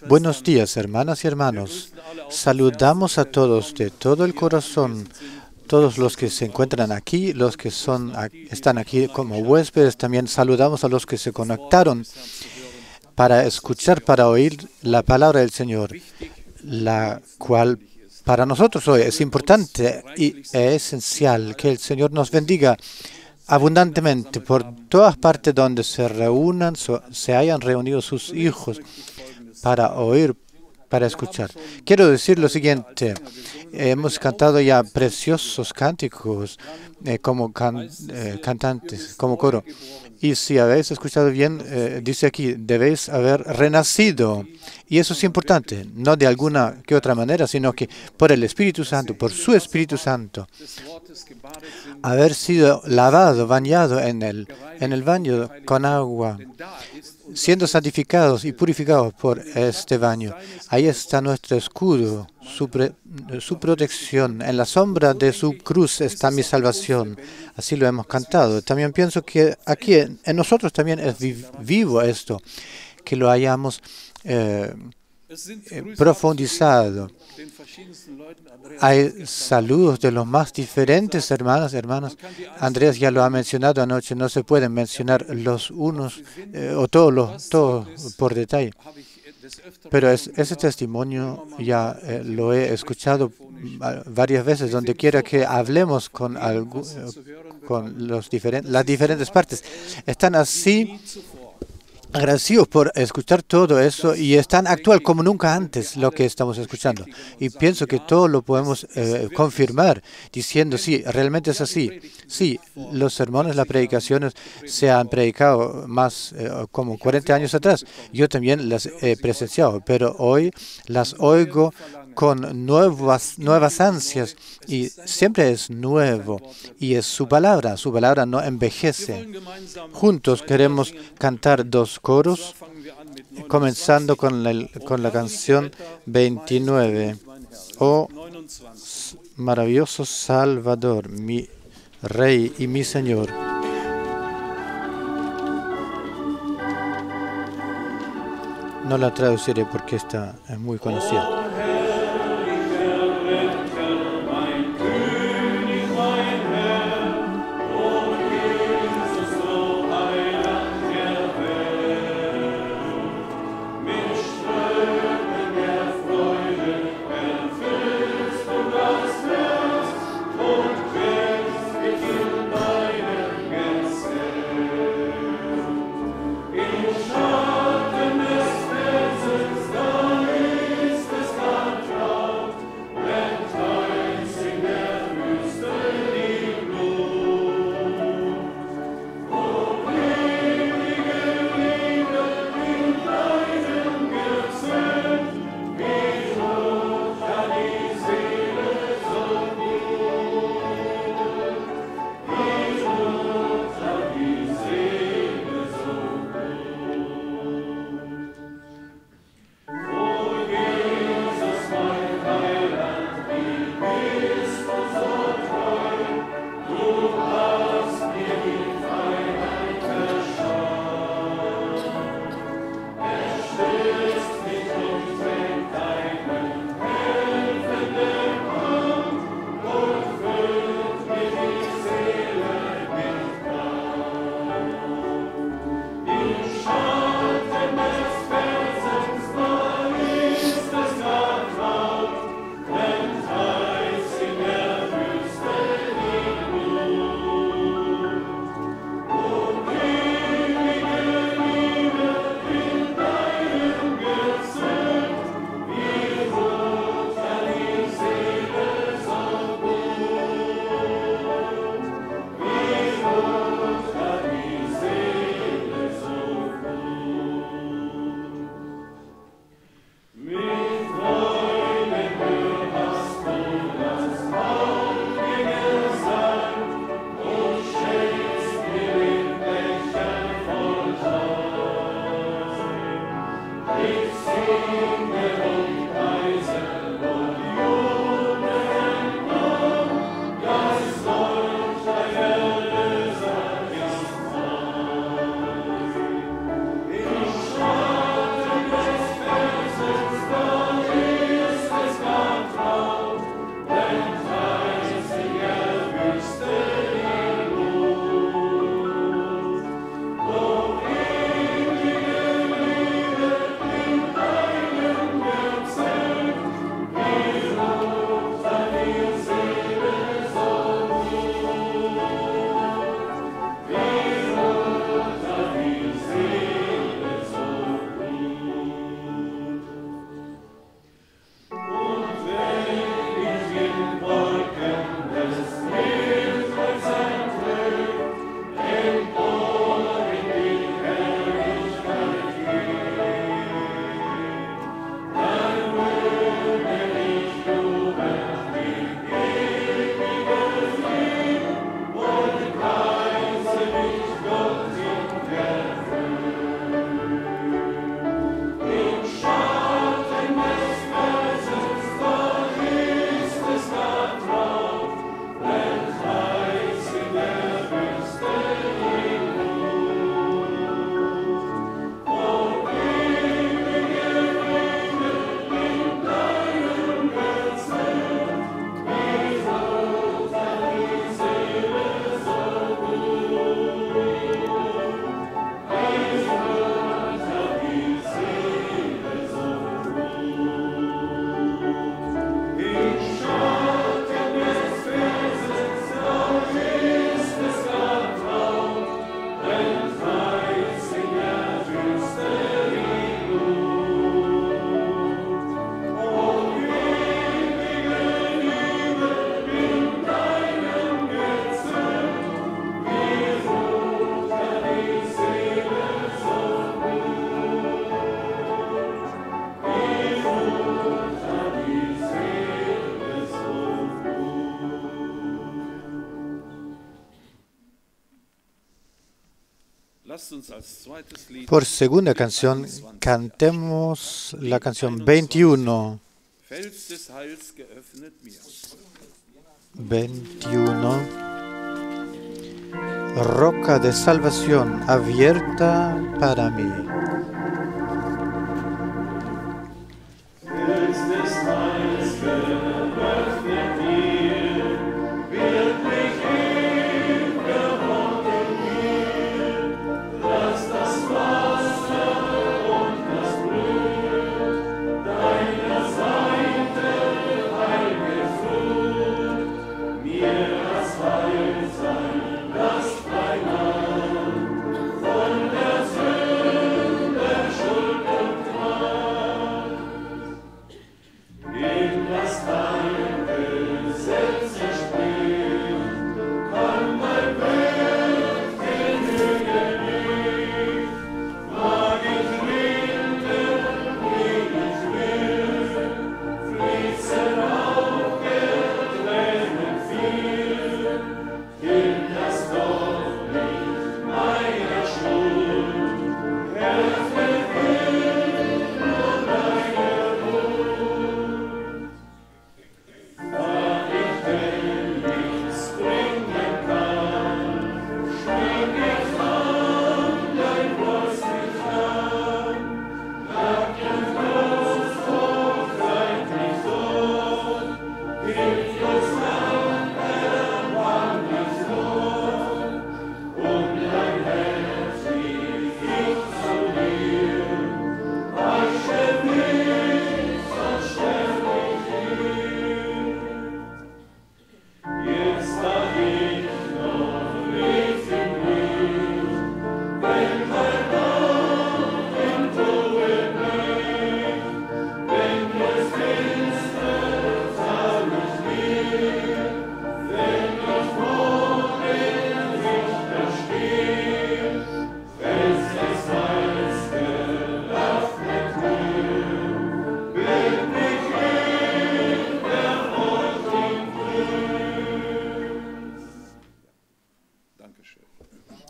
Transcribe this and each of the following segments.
Buenos días, hermanas y hermanos. Saludamos a todos de todo el corazón, todos los que se encuentran aquí, los que están aquí como huéspedes. También saludamos a los que se conectaron para escuchar, para oír la palabra del Señor, la cual para nosotros hoy es importante y es esencial. Que el Señor nos bendiga abundantemente por todas partes donde se hayan reunido sus hijos para oír, para escuchar. Quiero decir lo siguiente: hemos cantado ya preciosos cánticos como cantantes, como coro. Y si habéis escuchado bien, dice aquí, debéis haber renacido. Y eso es importante, no de alguna que otra manera, sino que por el Espíritu Santo, por su Espíritu Santo, haber sido lavado, bañado en el baño con agua, siendo santificados y purificados por este baño. Ahí está nuestro escudo, su protección. En la sombra de su cruz está mi salvación. Así lo hemos cantado. También pienso que aquí en nosotros también es vivo esto, que lo hayamos profundizado. Hay saludos de los más diferentes hermanos. Andrés ya lo ha mencionado anoche. No se pueden mencionar los unos o todos por detalle. Pero ese testimonio ya lo he escuchado varias veces. Donde quiera que hablemos con las diferentes partes, están así agradecidos por escuchar todo eso y es tan actual como nunca antes lo que estamos escuchando. Y pienso que todo lo podemos confirmar diciendo, sí, realmente es así. Sí, los sermones, las predicaciones se han predicado más como 40 años atrás. Yo también las he presenciado, pero hoy las oigo con nuevas ansias y siempre es nuevo y es su palabra no envejece. Juntos queremos cantar dos coros, comenzando con la canción 29. Oh, maravilloso Salvador, mi Rey y mi Señor. No la traduciré porque esta es muy conocida. Por segunda canción, cantemos la canción 21. 21. Roca de salvación abierta para mí.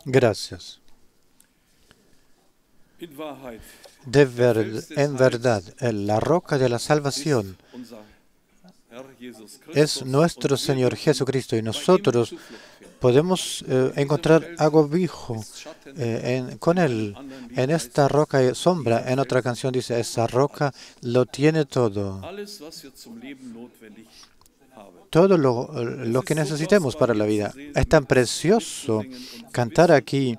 Gracias. En verdad, la roca de la salvación es nuestro Señor Jesucristo y nosotros podemos encontrar agobijo con Él. En esta roca hay sombra. En otra canción dice, esa roca lo tiene todo. Todo lo que necesitemos para la vida. Es tan precioso cantar aquí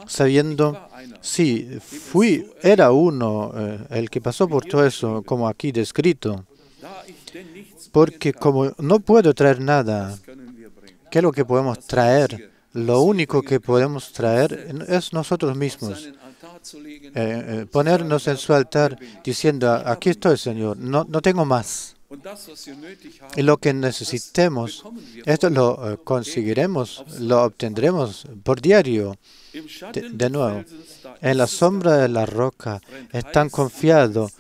sabiendo, sí, era uno el que pasó por todo eso, como aquí descrito. Porque como no puedo traer nada, ¿qué es lo que podemos traer? Lo único que podemos traer es nosotros mismos. Ponernos en su altar diciendo, aquí estoy, Señor, no tengo más. Y lo que necesitemos, esto lo conseguiremos, lo obtendremos por diario. De nuevo, en la sombra de la roca, están confiados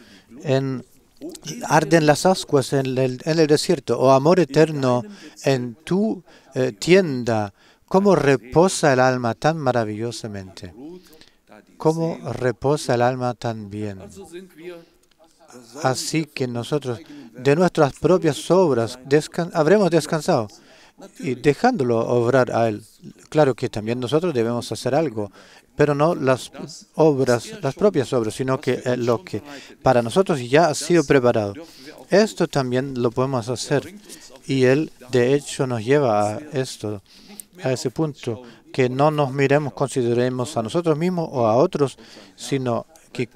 arden las ascuas en el desierto, oh amor eterno, en tu tienda, cómo reposa el alma tan maravillosamente, cómo reposa el alma tan bien. Así que nosotros, de nuestras propias obras, habremos descansado y dejándolo obrar a Él. Claro que también nosotros debemos hacer algo, pero no las propias obras, sino que lo que para nosotros ya ha sido preparado. Esto también lo podemos hacer y Él, de hecho, nos lleva a esto, a ese punto, que no nos consideremos a nosotros mismos o a otros, sino que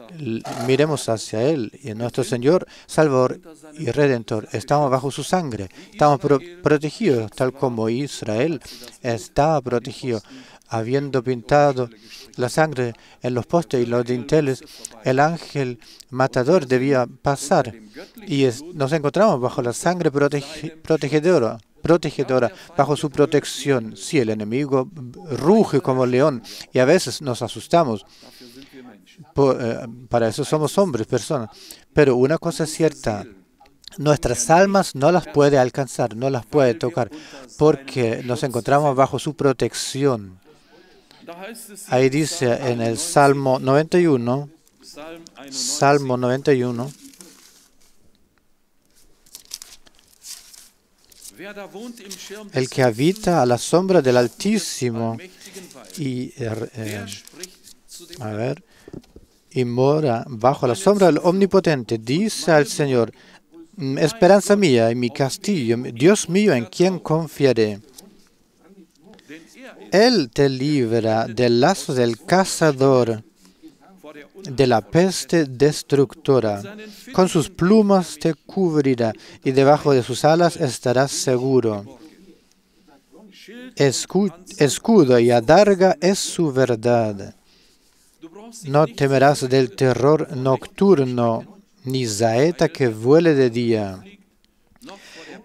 miremos hacia Él y nuestro Señor, Salvador y Redentor. Estamos bajo su sangre, estamos protegidos, tal como Israel estaba protegido, habiendo pintado la sangre en los postes y los dinteles. El ángel matador debía pasar y nos encontramos bajo la sangre protegedora, bajo su protección. Sí, el enemigo ruge como león y a veces nos asustamos. Para eso somos hombres, personas. Pero una cosa es cierta, nuestras almas no las puede alcanzar, no las puede tocar, porque nos encontramos bajo su protección. Ahí dice en el Salmo 91, Salmo 91, el que habita a la sombra del Altísimo y, y mora bajo la sombra del Omnipotente, dice al Señor, esperanza mía y mi castillo, Dios mío en quien confiaré. Él te libra del lazo del cazador, de la peste destructora. Con sus plumas te cubrirá y debajo de sus alas estarás seguro. Escudo y adarga es su verdad. No temerás del terror nocturno, ni saeta que vuele de día,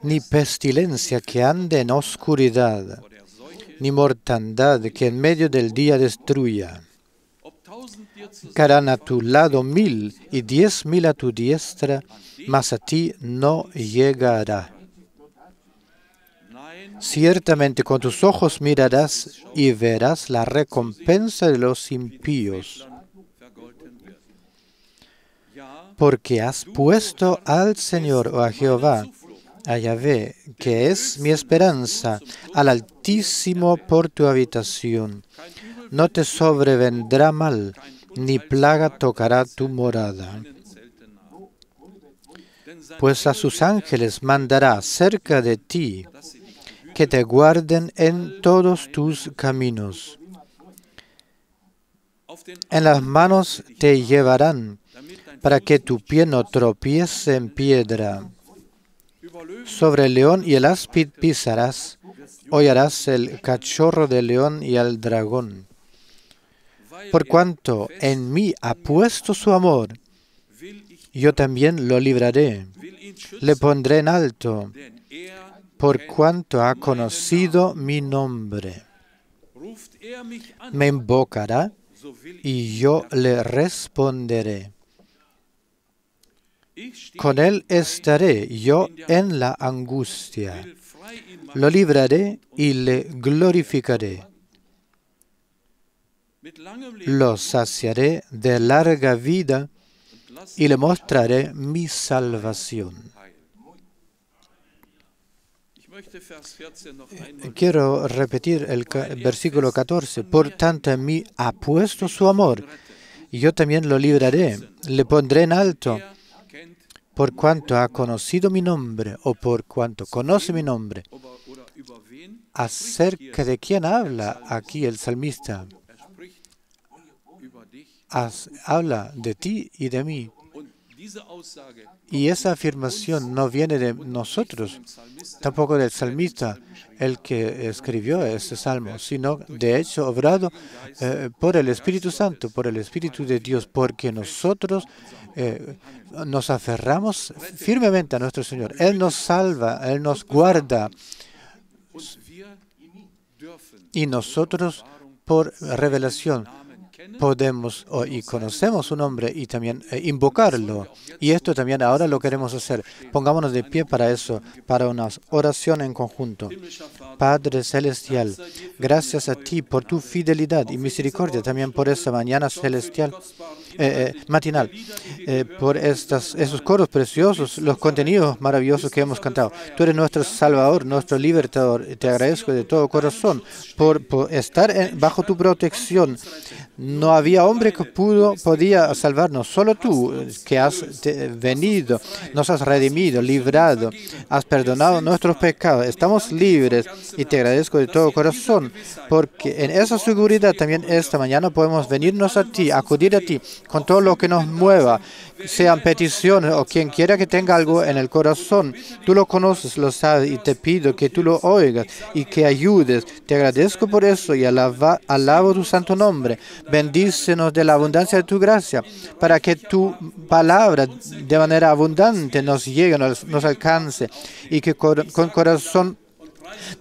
ni pestilencia que ande en oscuridad, ni mortandad que en medio del día destruya. Caerán a tu lado 1000 y 10.000 a tu diestra, mas a ti no llegará. Ciertamente con tus ojos mirarás y verás la recompensa de los impíos. Porque has puesto al Señor o a Jehová, a Yahvé, que es mi esperanza, al Altísimo por tu habitación. No te sobrevendrá mal, ni plaga tocará tu morada. Pues a sus ángeles mandará cerca de ti, que te guarden en todos tus caminos. En las manos te llevarán, para que tu pie no tropiece en piedra. Sobre el león y el áspid pisarás, hollarás el cachorro del león y al dragón. Por cuanto en mí ha puesto su amor, yo también lo libraré, le pondré en alto, por cuanto ha conocido mi nombre. Me invocará y yo le responderé. Con él estaré yo en la angustia. Lo libraré y le glorificaré. Lo saciaré de larga vida y le mostraré mi salvación. Quiero repetir el versículo 14. Por tanto, en mí ha puesto su amor, y yo también lo libraré, le pondré en alto, por cuanto ha conocido mi nombre, o por cuanto conoce mi nombre. ¿Acerca de quién habla aquí el salmista? Habla de ti y de mí. Y esa afirmación no viene de nosotros, tampoco del salmista, el que escribió este salmo, sino de hecho obrado por el Espíritu Santo, por el Espíritu de Dios, porque nosotros nos aferramos firmemente a nuestro Señor. Él nos salva, Él nos guarda. Y nosotros, por revelación, podemos y conocemos su nombre y también invocarlo. Y esto también ahora lo queremos hacer. Pongámonos de pie para eso, para una oración en conjunto. Padre Celestial, gracias a ti por tu fidelidad y misericordia, también por esta mañana celestial, matinal, por esos coros preciosos, los contenidos maravillosos que hemos cantado. Tú eres nuestro Salvador, nuestro Libertador. Te agradezco de todo corazón por estar bajo tu protección. No había hombre que podía salvarnos, solo tú que has venido, nos has redimido, librado, has perdonado nuestros pecados. Estamos libres y te agradezco de todo corazón, porque en esa seguridad también esta mañana podemos venirnos a ti, acudir a ti con todo lo que nos mueva, sean peticiones o quien quiera que tenga algo en el corazón. Tú lo conoces, lo sabes, y te pido que tú lo oigas y que ayudes. Te agradezco por eso y alabo tu santo nombre. Bendícenos de la abundancia de tu gracia, para que tu palabra de manera abundante nos llegue, nos alcance, y que con corazón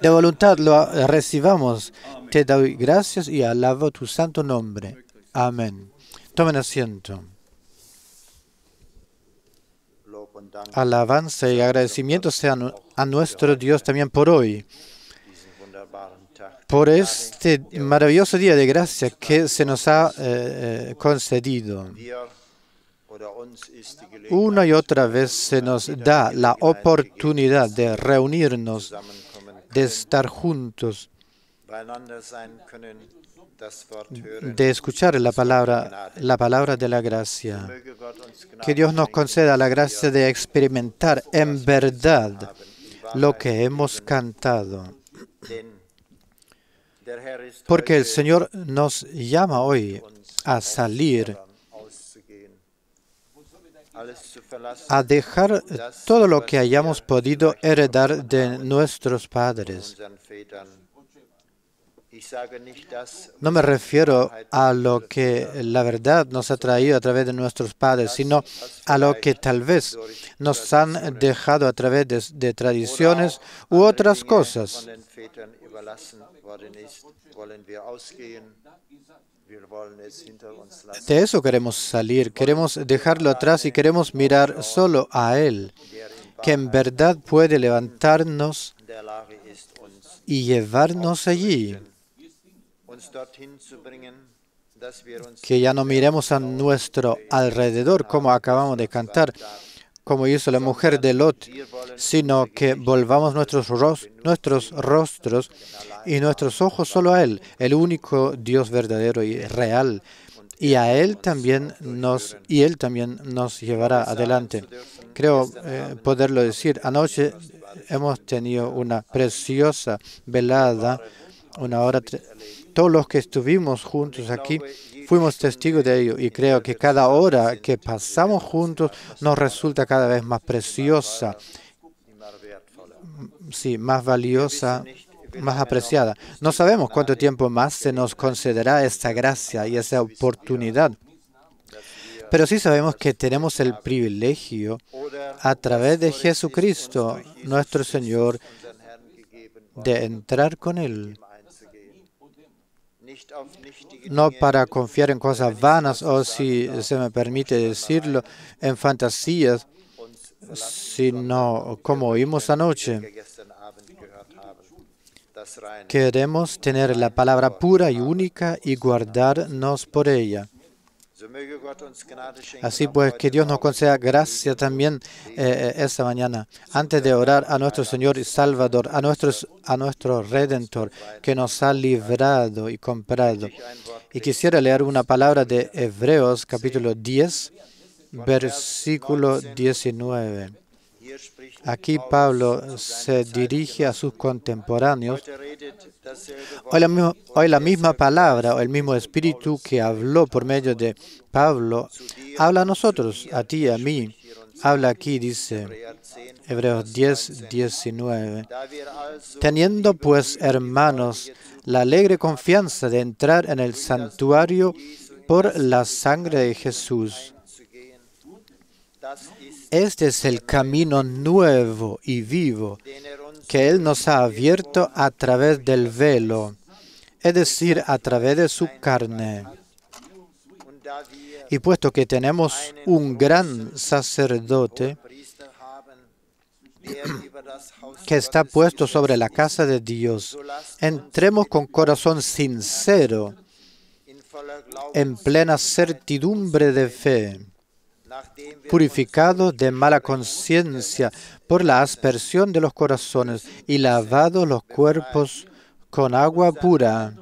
de voluntad lo recibamos. Te doy gracias y alabo tu santo nombre. Amén. Tomen asiento. Alabanza y agradecimiento sean a nuestro Dios también por hoy, por este maravilloso día de gracia que se nos ha concedido. Una y otra vez se nos da la oportunidad de reunirnos, de estar juntos, de escuchar la palabra de la gracia. Que Dios nos conceda la gracia de experimentar en verdad lo que hemos cantado. Porque el Señor nos llama hoy a salir, a dejar todo lo que hayamos podido heredar de nuestros padres. No me refiero a lo que la verdad nos ha traído a través de nuestros padres, sino a lo que tal vez nos han dejado a través de tradiciones u otras cosas. De eso queremos salir, queremos dejarlo atrás y queremos mirar solo a Él, que en verdad puede levantarnos y llevarnos allí. Que ya no miremos a nuestro alrededor como acabamos de cantar, como hizo la mujer de Lot, sino que volvamos nuestros rostros y nuestros ojos solo a Él, el único Dios verdadero y real. Y Él también nos llevará adelante. Creo poderlo decir. Anoche hemos tenido una preciosa velada, una hora. Todos los que estuvimos juntos aquí fuimos testigos de ello y creo que cada hora que pasamos juntos nos resulta cada vez más preciosa, sí, más valiosa, más apreciada. No sabemos cuánto tiempo más se nos concederá esta gracia y esa oportunidad, pero sí sabemos que tenemos el privilegio a través de Jesucristo, nuestro Señor, de entrar con Él. No para confiar en cosas vanas o, si se me permite decirlo, en fantasías, sino como oímos anoche. Queremos tener la palabra pura y única y guardarnos por ella. Así pues, que Dios nos conceda gracia también esta mañana, antes de orar a nuestro Señor y Salvador, a nuestro Redentor, que nos ha librado y comprado. Y quisiera leer una palabra de Hebreos, capítulo 10, versículo 19. Aquí Pablo se dirige a sus contemporáneos. Hoy la misma palabra o el mismo espíritu que habló por medio de Pablo habla a nosotros, a ti y a mí. Habla aquí, dice Hebreos 10, 19. Teniendo pues, hermanos, la alegre confianza de entrar en el santuario por la sangre de Jesús. Este es el camino nuevo y vivo que Él nos ha abierto a través del velo, es decir, a través de su carne. Y puesto que tenemos un gran sacerdote que está puesto sobre la casa de Dios, entremos con corazón sincero, en plena certidumbre de fe, purificados de mala conciencia por la aspersión de los corazones y lavados los cuerpos con agua pura.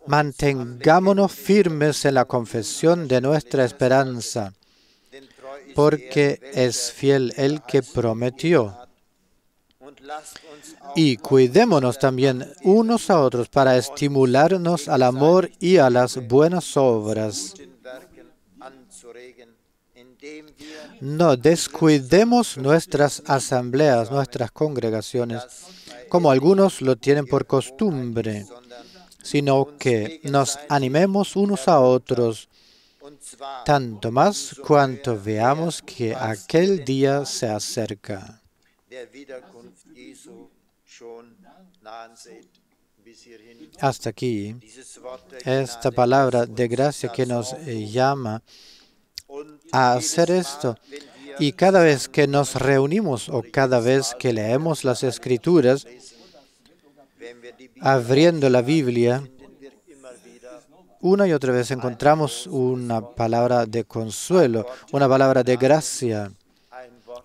Mantengámonos firmes en la confesión de nuestra esperanza, porque es fiel el que prometió. Y cuidémonos también unos a otros para estimularnos al amor y a las buenas obras. No descuidemos nuestras asambleas, nuestras congregaciones, como algunos lo tienen por costumbre, sino que nos animemos unos a otros, tanto más cuanto veamos que aquel día se acerca. Hasta aquí, esta palabra de gracia que nos llama a hacer esto. Y cada vez que nos reunimos o cada vez que leemos las Escrituras, abriendo la Biblia, una y otra vez encontramos una palabra de consuelo, una palabra de gracia,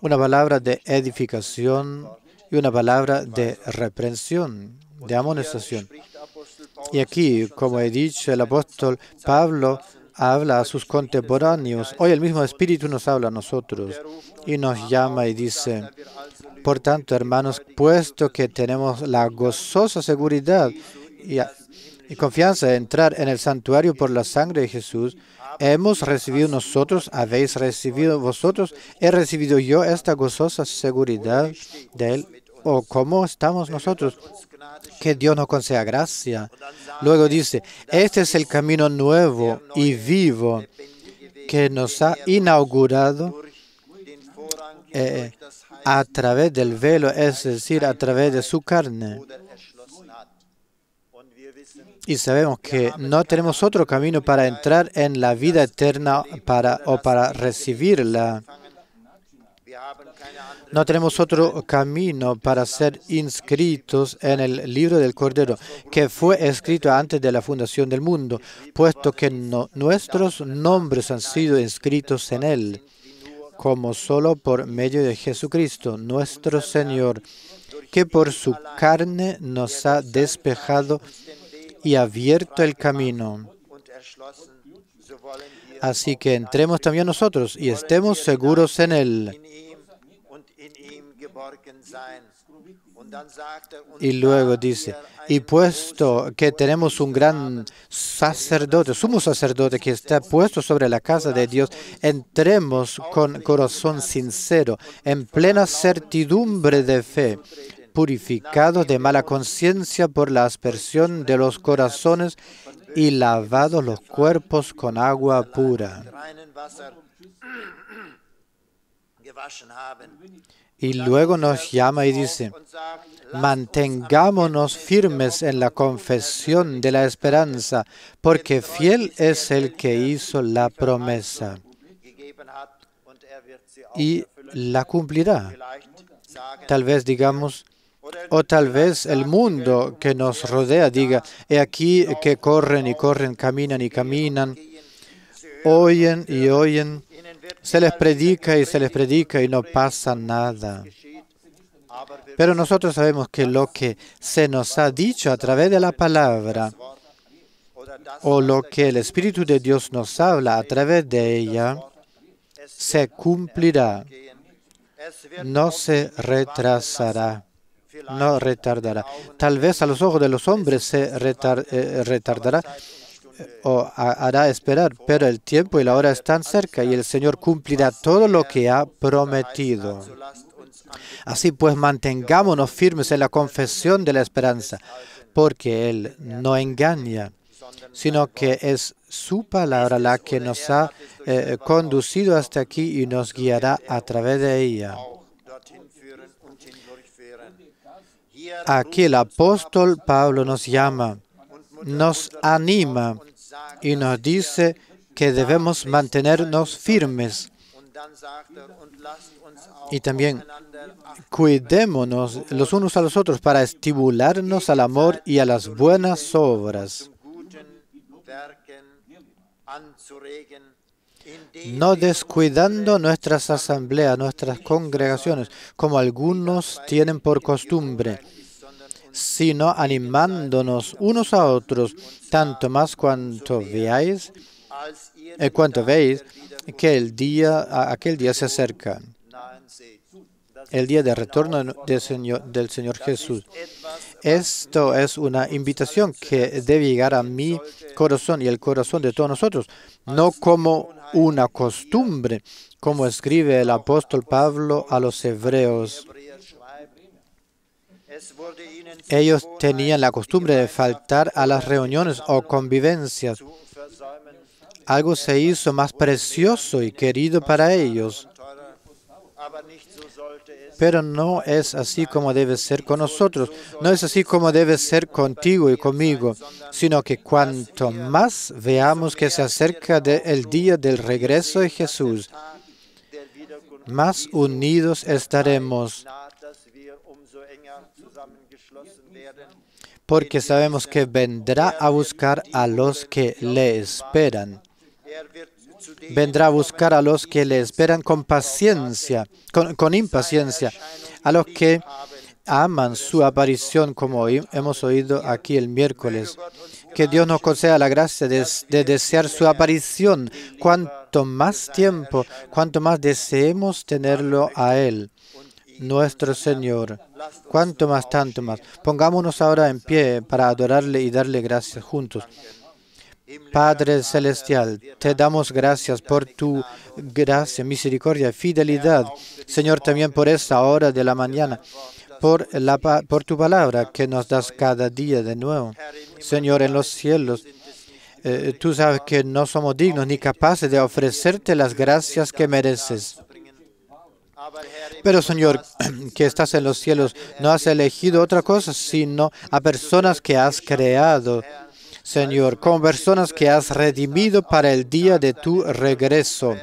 una palabra de edificación y una palabra de reprensión, de amonestación. Y aquí, como he dicho, el apóstol Pablo habla a sus contemporáneos. Hoy el mismo Espíritu nos habla a nosotros y nos llama y dice: por tanto, hermanos, puesto que tenemos la gozosa seguridad y confianza de entrar en el santuario por la sangre de Jesús, hemos recibido nosotros, habéis recibido vosotros, he recibido yo esta gozosa seguridad de Él. ¿O cómo estamos nosotros? Que Dios nos conceda gracia. Luego dice: este es el camino nuevo y vivo que nos ha inaugurado a través del velo, es decir, a través de su carne. Y sabemos que no tenemos otro camino para entrar en la vida eterna para recibirla. No tenemos otro camino para ser inscritos en el libro del Cordero, que fue escrito antes de la fundación del mundo, puesto que nuestros nombres han sido inscritos en él, como solo por medio de Jesucristo, nuestro Señor, que por su carne nos ha despejado y abierto el camino. Así que entremos también nosotros y estemos seguros en Él. Y luego dice: y puesto que tenemos un gran sacerdote, sumo sacerdote que está puesto sobre la casa de Dios, entremos con corazón sincero, en plena certidumbre de fe, purificados de mala conciencia por la aspersión de los corazones y lavados los cuerpos con agua pura. Y luego nos llama y dice: mantengámonos firmes en la confesión de la esperanza, porque fiel es el que hizo la promesa y la cumplirá. Tal vez digamos, o tal vez el mundo que nos rodea diga: he aquí que corren y corren, caminan y caminan, oyen y oyen, se les predica y no pasa nada. Pero nosotros sabemos que lo que se nos ha dicho a través de la palabra, o lo que el Espíritu de Dios nos habla a través de ella, se cumplirá, no se retrasará, no retardará. Tal vez a los ojos de los hombres se retardará o hará esperar, pero el tiempo y la hora están cerca y el Señor cumplirá todo lo que ha prometido. Así pues, mantengámonos firmes en la confesión de la esperanza, porque Él no engaña, sino que es su palabra la que nos ha conducido hasta aquí y nos guiará a través de ella. Aquí el apóstol Pablo nos llama, nos anima y nos dice que debemos mantenernos firmes. Y también cuidémonos los unos a los otros para estimularnos al amor y a las buenas obras, no descuidando nuestras asambleas, nuestras congregaciones, como algunos tienen por costumbre, sino animándonos unos a otros, tanto más cuanto veis que aquel día se acerca, el día de retorno del Señor Jesús. Esto es una invitación que debe llegar a mi corazón y el corazón de todos nosotros, no como una costumbre, como escribe el apóstol Pablo a los hebreos. Ellos tenían la costumbre de faltar a las reuniones o convivencias. Algo se hizo más precioso y querido para ellos. pero no es así como debe ser con nosotros. No es así como debe ser contigo y conmigo, sino que cuanto más veamos que se acerca el día del regreso de Jesús, más unidos estaremos, porque sabemos que vendrá a buscar a los que le esperan. Vendrá a buscar a los que le esperan con paciencia, con impaciencia, a los que aman su aparición, como hemos oído aquí el miércoles. Que Dios nos conceda la gracia de desear su aparición. Cuanto más tiempo, cuanto más deseemos tenerlo a Él, nuestro Señor. Cuanto más, tanto más. Pongámonos ahora en pie para adorarle y darle gracias juntos. Padre Celestial, te damos gracias por tu gracia, misericordia y fidelidad. Señor, también por esta hora de la mañana, por tu palabra que nos das cada día de nuevo. Señor, en los cielos, tú sabes que no somos dignos ni capaces de ofrecerte las gracias que mereces. Pero, Señor, que estás en los cielos, no has elegido otra cosa, sino a personas que has creado, Señor, como personas que has redimido para el día de tu regreso.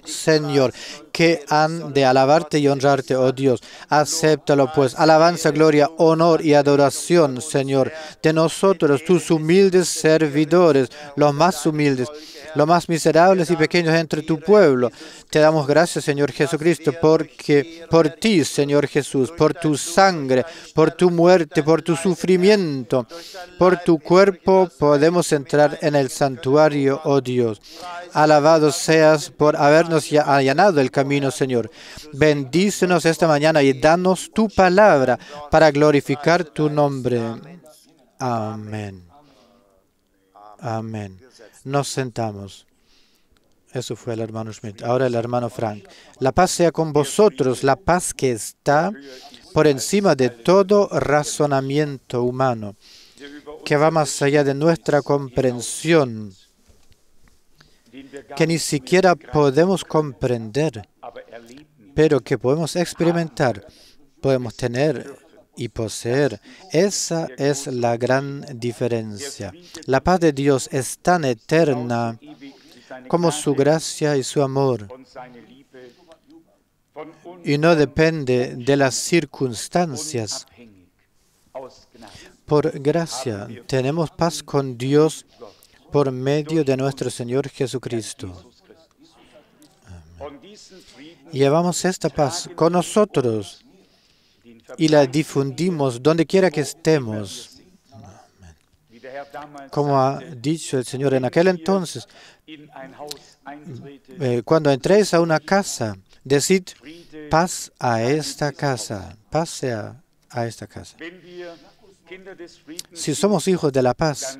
Señor, que han de alabarte y honrarte, oh Dios. Acéptalo, pues. Alabanza, gloria, honor y adoración, Señor, de nosotros, tus humildes servidores, los más humildes, los más miserables y pequeños entre tu pueblo. Te damos gracias, Señor Jesucristo, porque por ti, Señor Jesús, por tu sangre, por tu muerte, por tu sufrimiento, por tu cuerpo, podemos entrar en el santuario, oh Dios. Alabado seas por habernos allanado el camino, Señor. Bendícenos esta mañana y danos tu palabra para glorificar tu nombre. Amén. Amén. Nos sentamos. Eso fue el hermano Schmidt. Ahora el hermano Frank. La paz sea con vosotros, la paz que está por encima de todo razonamiento humano, que va más allá de nuestra comprensión, que ni siquiera podemos comprender, pero que podemos experimentar, podemos tener y poseer. Esa es la gran diferencia. La paz de Dios es tan eterna como su gracia y su amor, y no depende de las circunstancias. Por gracia tenemos paz con Dios por medio de nuestro Señor Jesucristo. Amén. Llevamos esta paz con nosotros y la difundimos donde quiera que estemos. Como ha dicho el Señor en aquel entonces, cuando entréis a una casa, decid paz a esta casa, paz sea a esta casa. Si somos hijos de la paz,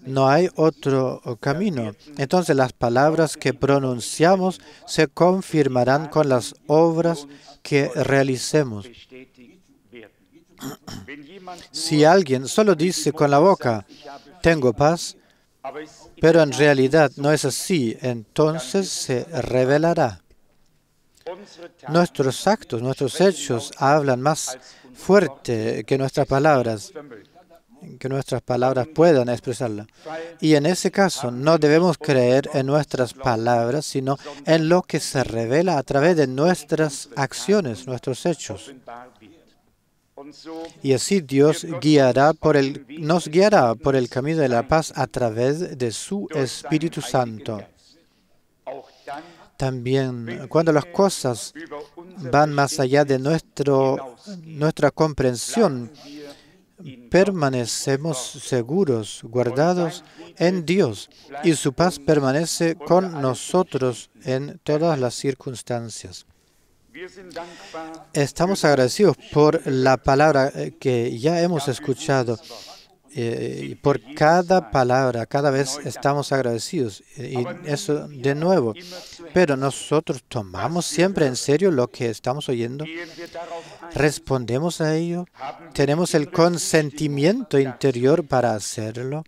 no hay otro camino. Entonces las palabras que pronunciamos se confirmarán con las obras que realicemos. Si alguien solo dice con la boca, tengo paz, pero en realidad no es así, entonces se revelará. Nuestros actos, nuestros hechos hablan más fuerte que nuestras palabras puedan expresarla. Y en ese caso no debemos creer en nuestras palabras, sino en lo que se revela a través de nuestras acciones, nuestros hechos. Y así Dios nos guiará por el camino de la paz a través de su Espíritu Santo. También cuando las cosas van más allá de nuestra comprensión, permanecemos seguros, guardados en Dios, y su paz permanece con nosotros en todas las circunstancias. Estamos agradecidos por la palabra que ya hemos escuchado. Por cada palabra, cada vez estamos agradecidos. Y eso de nuevo. Pero nosotros tomamos siempre en serio lo que estamos oyendo. Respondemos a ello. Tenemos el consentimiento interior para hacerlo.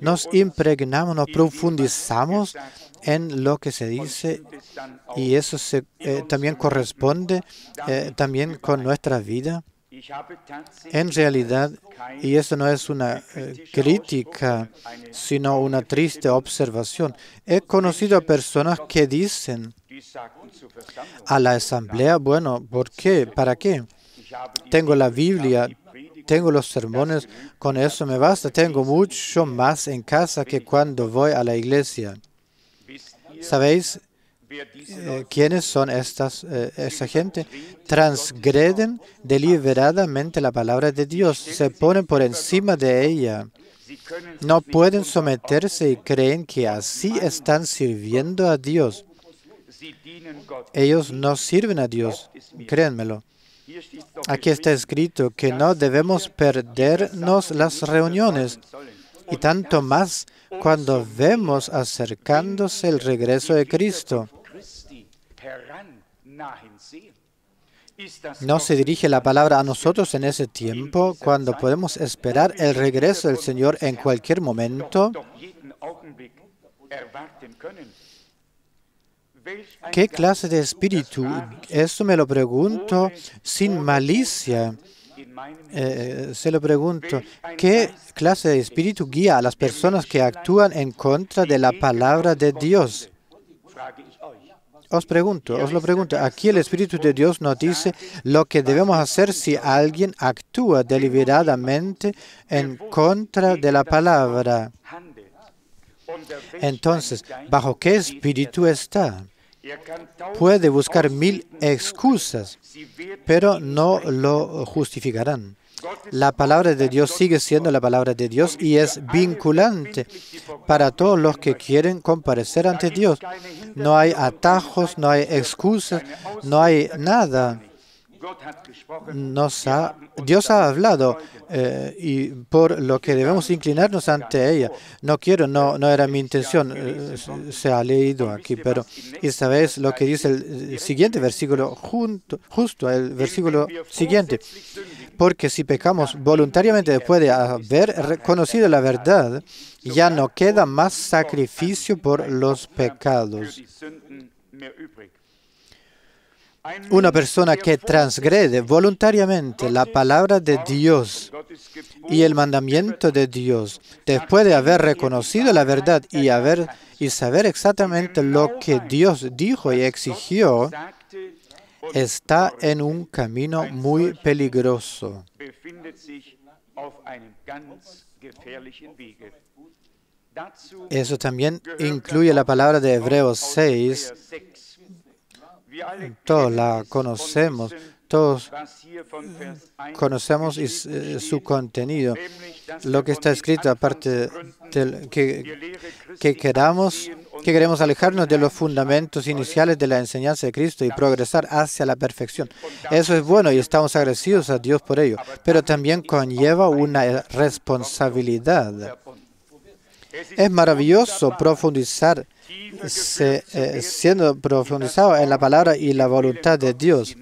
nos impregnamos, nos profundizamos en lo que se dice y eso también corresponde también con nuestra vida. En realidad, y esto no es una crítica, sino una triste observación, he conocido a personas que dicen a la asamblea, bueno, ¿por qué? ¿Para qué? Tengo la Biblia, tengo los sermones, con eso me basta, tengo mucho más en casa que cuando voy a la iglesia. ¿Sabéis quiénes son esa gente? Transgreden deliberadamente la palabra de Dios, se ponen por encima de ella. No pueden someterse y creen que así están sirviendo a Dios. Ellos no sirven a Dios, créanmelo. Aquí está escrito que no debemos perdernos las reuniones, y tanto más cuando vemos acercándose el regreso de Cristo. ¿No se dirige la palabra a nosotros en ese tiempo, cuando podemos esperar el regreso del Señor en cualquier momento? ¿Qué clase de espíritu? Esto me lo pregunto sin malicia. Se lo pregunto. ¿Qué clase de espíritu guía a las personas que actúan en contra de la palabra de Dios? Os lo pregunto. Aquí el Espíritu de Dios nos dice lo que debemos hacer si alguien actúa deliberadamente en contra de la palabra. Entonces, ¿bajo qué espíritu está? Puede buscar 1000 excusas, pero no lo justificarán. La palabra de Dios sigue siendo la palabra de Dios y es vinculante para todos los que quieren comparecer ante Dios. No hay atajos, no hay excusas, no hay nada. Dios ha hablado y por lo que debemos inclinarnos ante ella. No era mi intención, se ha leído aquí, pero y sabéis lo que dice el siguiente versículo, justo el versículo siguiente. Porque si pecamos voluntariamente después de haber reconocido la verdad, ya no queda más sacrificio por los pecados. Una persona que transgrede voluntariamente la palabra de Dios y el mandamiento de Dios, después de haber reconocido la verdad y saber exactamente lo que Dios dijo y exigió, está en un camino muy peligroso. Eso también incluye la palabra de Hebreos 6. Todos la conocemos, todos conocemos su contenido. Lo que está escrito, aparte de que queremos alejarnos de los fundamentos iniciales de la enseñanza de Cristo y progresar hacia la perfección. Eso es bueno y estamos agradecidos a Dios por ello, pero también conlleva una responsabilidad. Es maravilloso profundizar, siendo profundizado en la palabra y la voluntad de Dios.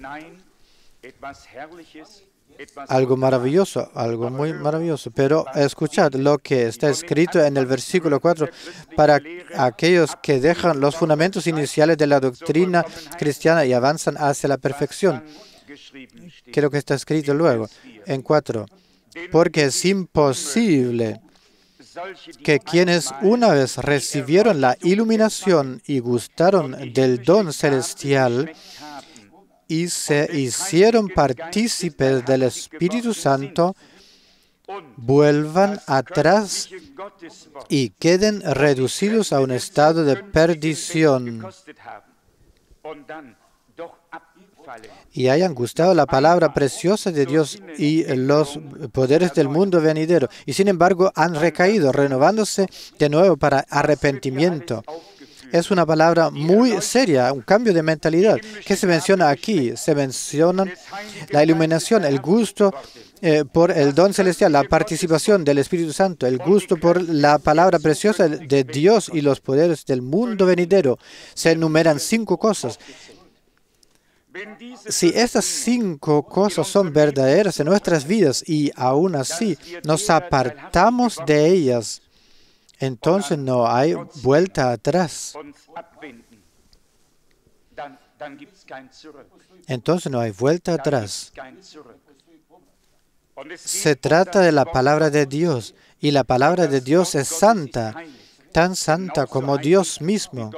Algo maravilloso, algo muy maravilloso. Pero escuchad lo que está escrito en el versículo 4 para aquellos que dejan los fundamentos iniciales de la doctrina cristiana y avanzan hacia la perfección. ¿Qué es lo que está escrito luego? En 4. Porque es imposible que quienes una vez recibieron la iluminación y gustaron del don celestial y se hicieron partícipes del Espíritu Santo, vuelvan atrás y queden reducidos a un estado de perdición y hayan gustado la palabra preciosa de Dios y los poderes del mundo venidero, y sin embargo han recaído, renovándose de nuevo para arrepentimiento. Es una palabra muy seria, un cambio de mentalidad. ¿Qué se menciona aquí? Se menciona la iluminación, el gusto por el don celestial, la participación del Espíritu Santo, el gusto por la palabra preciosa de Dios y los poderes del mundo venidero. Se enumeran 5 cosas. Si estas 5 cosas son verdaderas en nuestras vidas y aún así nos apartamos de ellas, entonces no hay vuelta atrás. Entonces no hay vuelta atrás. Se trata de la palabra de Dios, y la palabra de Dios es santa, tan santa como Dios mismo.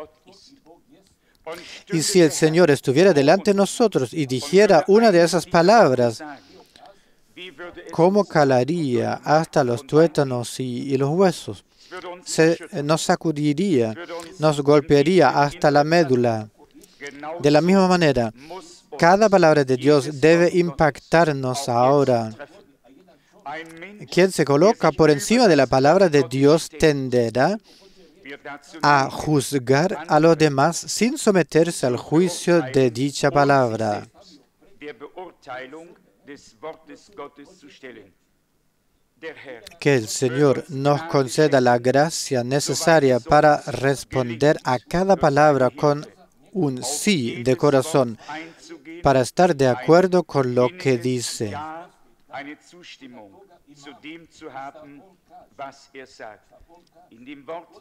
Y si el Señor estuviera delante de nosotros y dijera una de esas palabras, ¿cómo calaría hasta los tuétanos y los huesos? Nos sacudiría, nos golpearía hasta la médula. De la misma manera, cada palabra de Dios debe impactarnos ahora. Quien se coloca por encima de la palabra de Dios tenderá a juzgar a los demás sin someterse al juicio de dicha palabra. Que el Señor nos conceda la gracia necesaria para responder a cada palabra con un sí de corazón, para estar de acuerdo con lo que dice.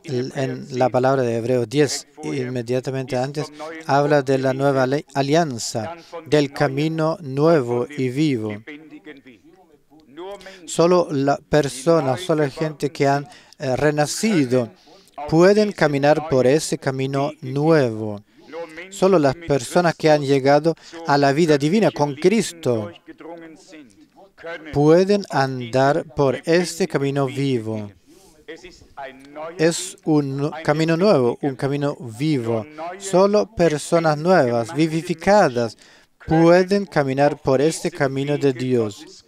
En la palabra de Hebreos 10, inmediatamente antes, habla de la nueva alianza, del camino nuevo y vivo. Solo las personas, solo la gente que han renacido, pueden caminar por ese camino nuevo. Solo las personas que han llegado a la vida divina con Cristo pueden andar por este camino vivo. Es un camino nuevo, un camino vivo. Solo personas nuevas, vivificadas, pueden caminar por este camino de Dios.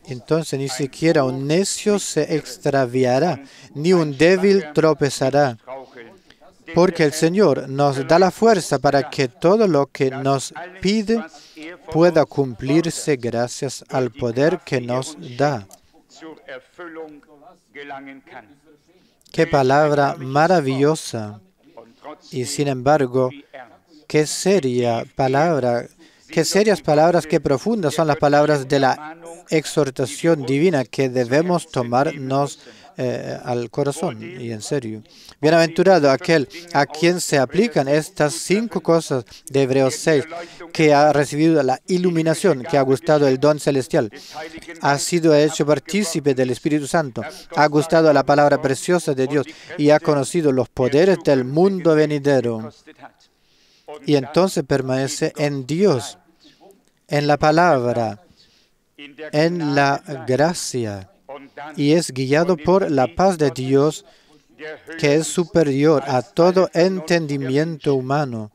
Entonces ni siquiera un necio se extraviará, ni un débil tropezará. Porque el Señor nos da la fuerza para que todo lo que nos pide pueda cumplirse gracias al poder que nos da. Qué palabra maravillosa. Y sin embargo, qué serias palabras, qué profundas son las palabras de la exhortación divina que debemos tomarnos al corazón y en serio. Bienaventurado aquel a quien se aplican estas 5 cosas de Hebreos 6, que ha recibido la iluminación, que ha gustado el don celestial, ha sido hecho partícipe del Espíritu Santo, ha gustado la palabra preciosa de Dios y ha conocido los poderes del mundo venidero. Y entonces permanece en Dios, en la palabra, en la gracia, y es guiado por la paz de Dios, que es superior a todo entendimiento humano,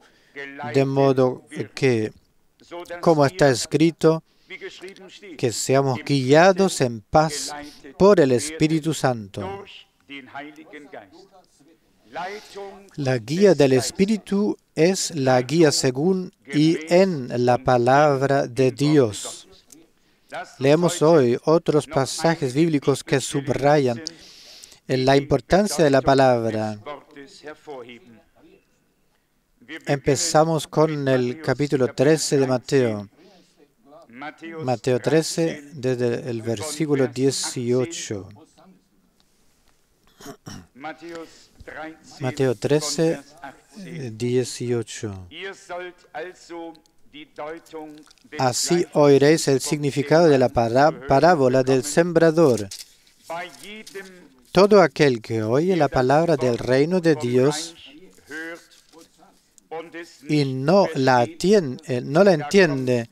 de modo que, como está escrito, que seamos guiados en paz por el Espíritu Santo. La guía del Espíritu es la guía según y en la palabra de Dios. Leemos hoy otros pasajes bíblicos que subrayan la importancia de la palabra. Empezamos con el capítulo 13 de Mateo. Mateo 13, desde el versículo 18. Mateo 13, 18. Así oiréis el significado de la parábola del sembrador. Todo aquel que oye la palabra del reino de Dios y no la entiende,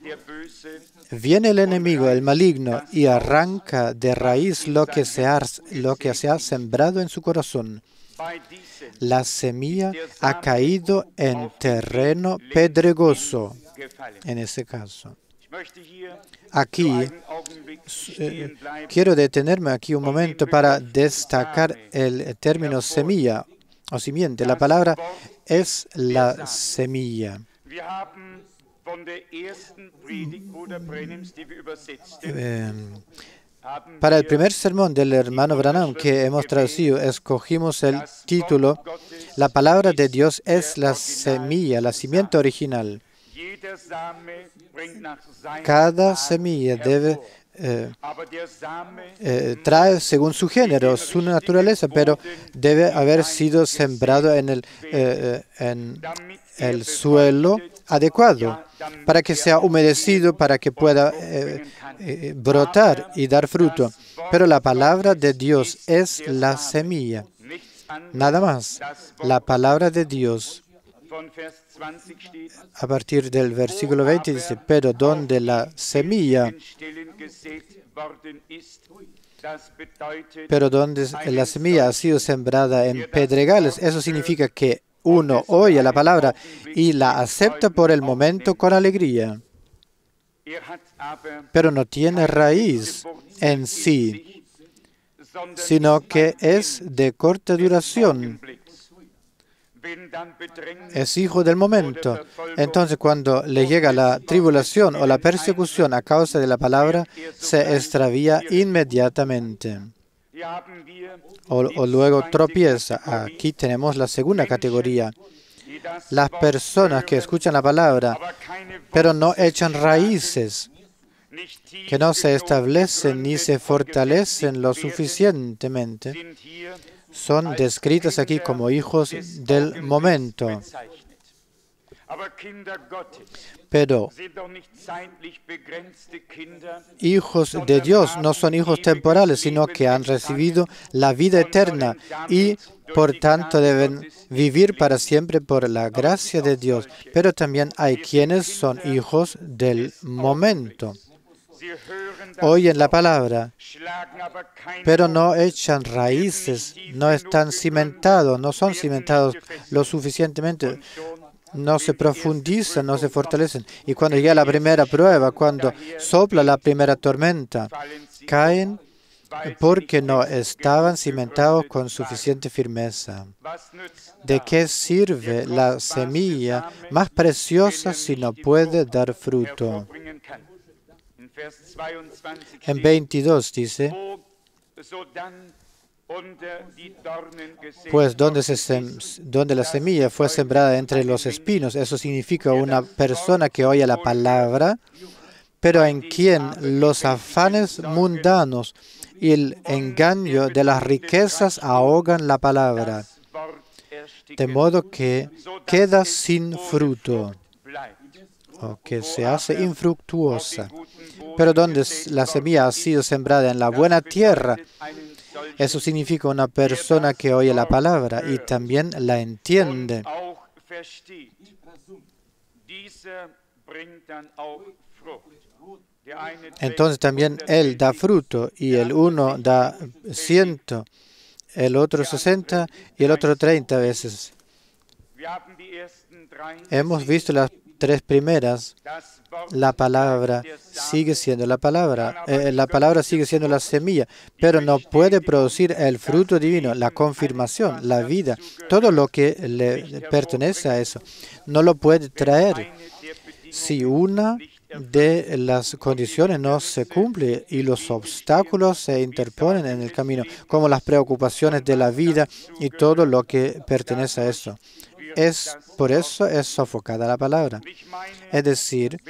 viene el enemigo, el maligno, y arranca de raíz lo que se ha sembrado en su corazón. La semilla ha caído en terreno pedregoso, en ese caso. Aquí quiero detenerme aquí un momento para destacar el término semilla o simiente. La palabra es la semilla. Para el primer sermón del hermano Branham que hemos traducido, escogimos el título La palabra de Dios es la semilla, la simiente original. Cada semilla debe trae según su género, su naturaleza, pero debe haber sido sembrado en el suelo adecuado para que sea humedecido, para que pueda brotar y dar fruto. Pero la palabra de Dios es la semilla. Nada más. La palabra de Dios, a partir del versículo 20 dice, pero donde la semilla, ha sido sembrada en pedregales, eso significa que uno oye la palabra y la acepta por el momento con alegría, pero no tiene raíz en sí, sino que es de corta duración. Es hijo del momento. Entonces, cuando le llega la tribulación o la persecución a causa de la palabra, se extravía inmediatamente. O luego tropieza. Aquí tenemos la segunda categoría. Las personas que escuchan la palabra, pero no echan raíces, que no se establecen ni se fortalecen lo suficientemente, son descritas aquí como hijos del momento. Pero hijos de Dios no son hijos temporales, sino que han recibido la vida eterna y por tanto deben vivir para siempre por la gracia de Dios. Pero también hay quienes son hijos del momento. Oyen la palabra, pero no echan raíces, no están cimentados, no son cimentados lo suficientemente, no se profundizan, no se fortalecen. Y cuando llega la primera prueba, cuando sopla la primera tormenta, caen porque no estaban cimentados con suficiente firmeza. ¿De qué sirve la semilla más preciosa si no puede dar fruto? En 22 dice, pues donde la semilla fue sembrada entre los espinos, eso significa una persona que oye la palabra, pero en quien los afanes mundanos y el engaño de las riquezas ahogan la palabra, de modo que queda sin fruto, o que se hace infructuosa. Pero donde la semilla ha sido sembrada en la buena tierra, eso significa una persona que oye la palabra y también la entiende. Entonces también él da fruto y el uno da 100, el otro 60 y el otro 30 veces. Hemos visto las tres primeras. La palabra sigue siendo la palabra sigue siendo la semilla, pero no puede producir el fruto divino, la confirmación, la vida, todo lo que le pertenece a eso. No lo puede traer si una de las condiciones no se cumple y los obstáculos se interponen en el camino, como las preocupaciones de la vida y todo lo que pertenece a eso. Por eso es sofocada la palabra. Es decir,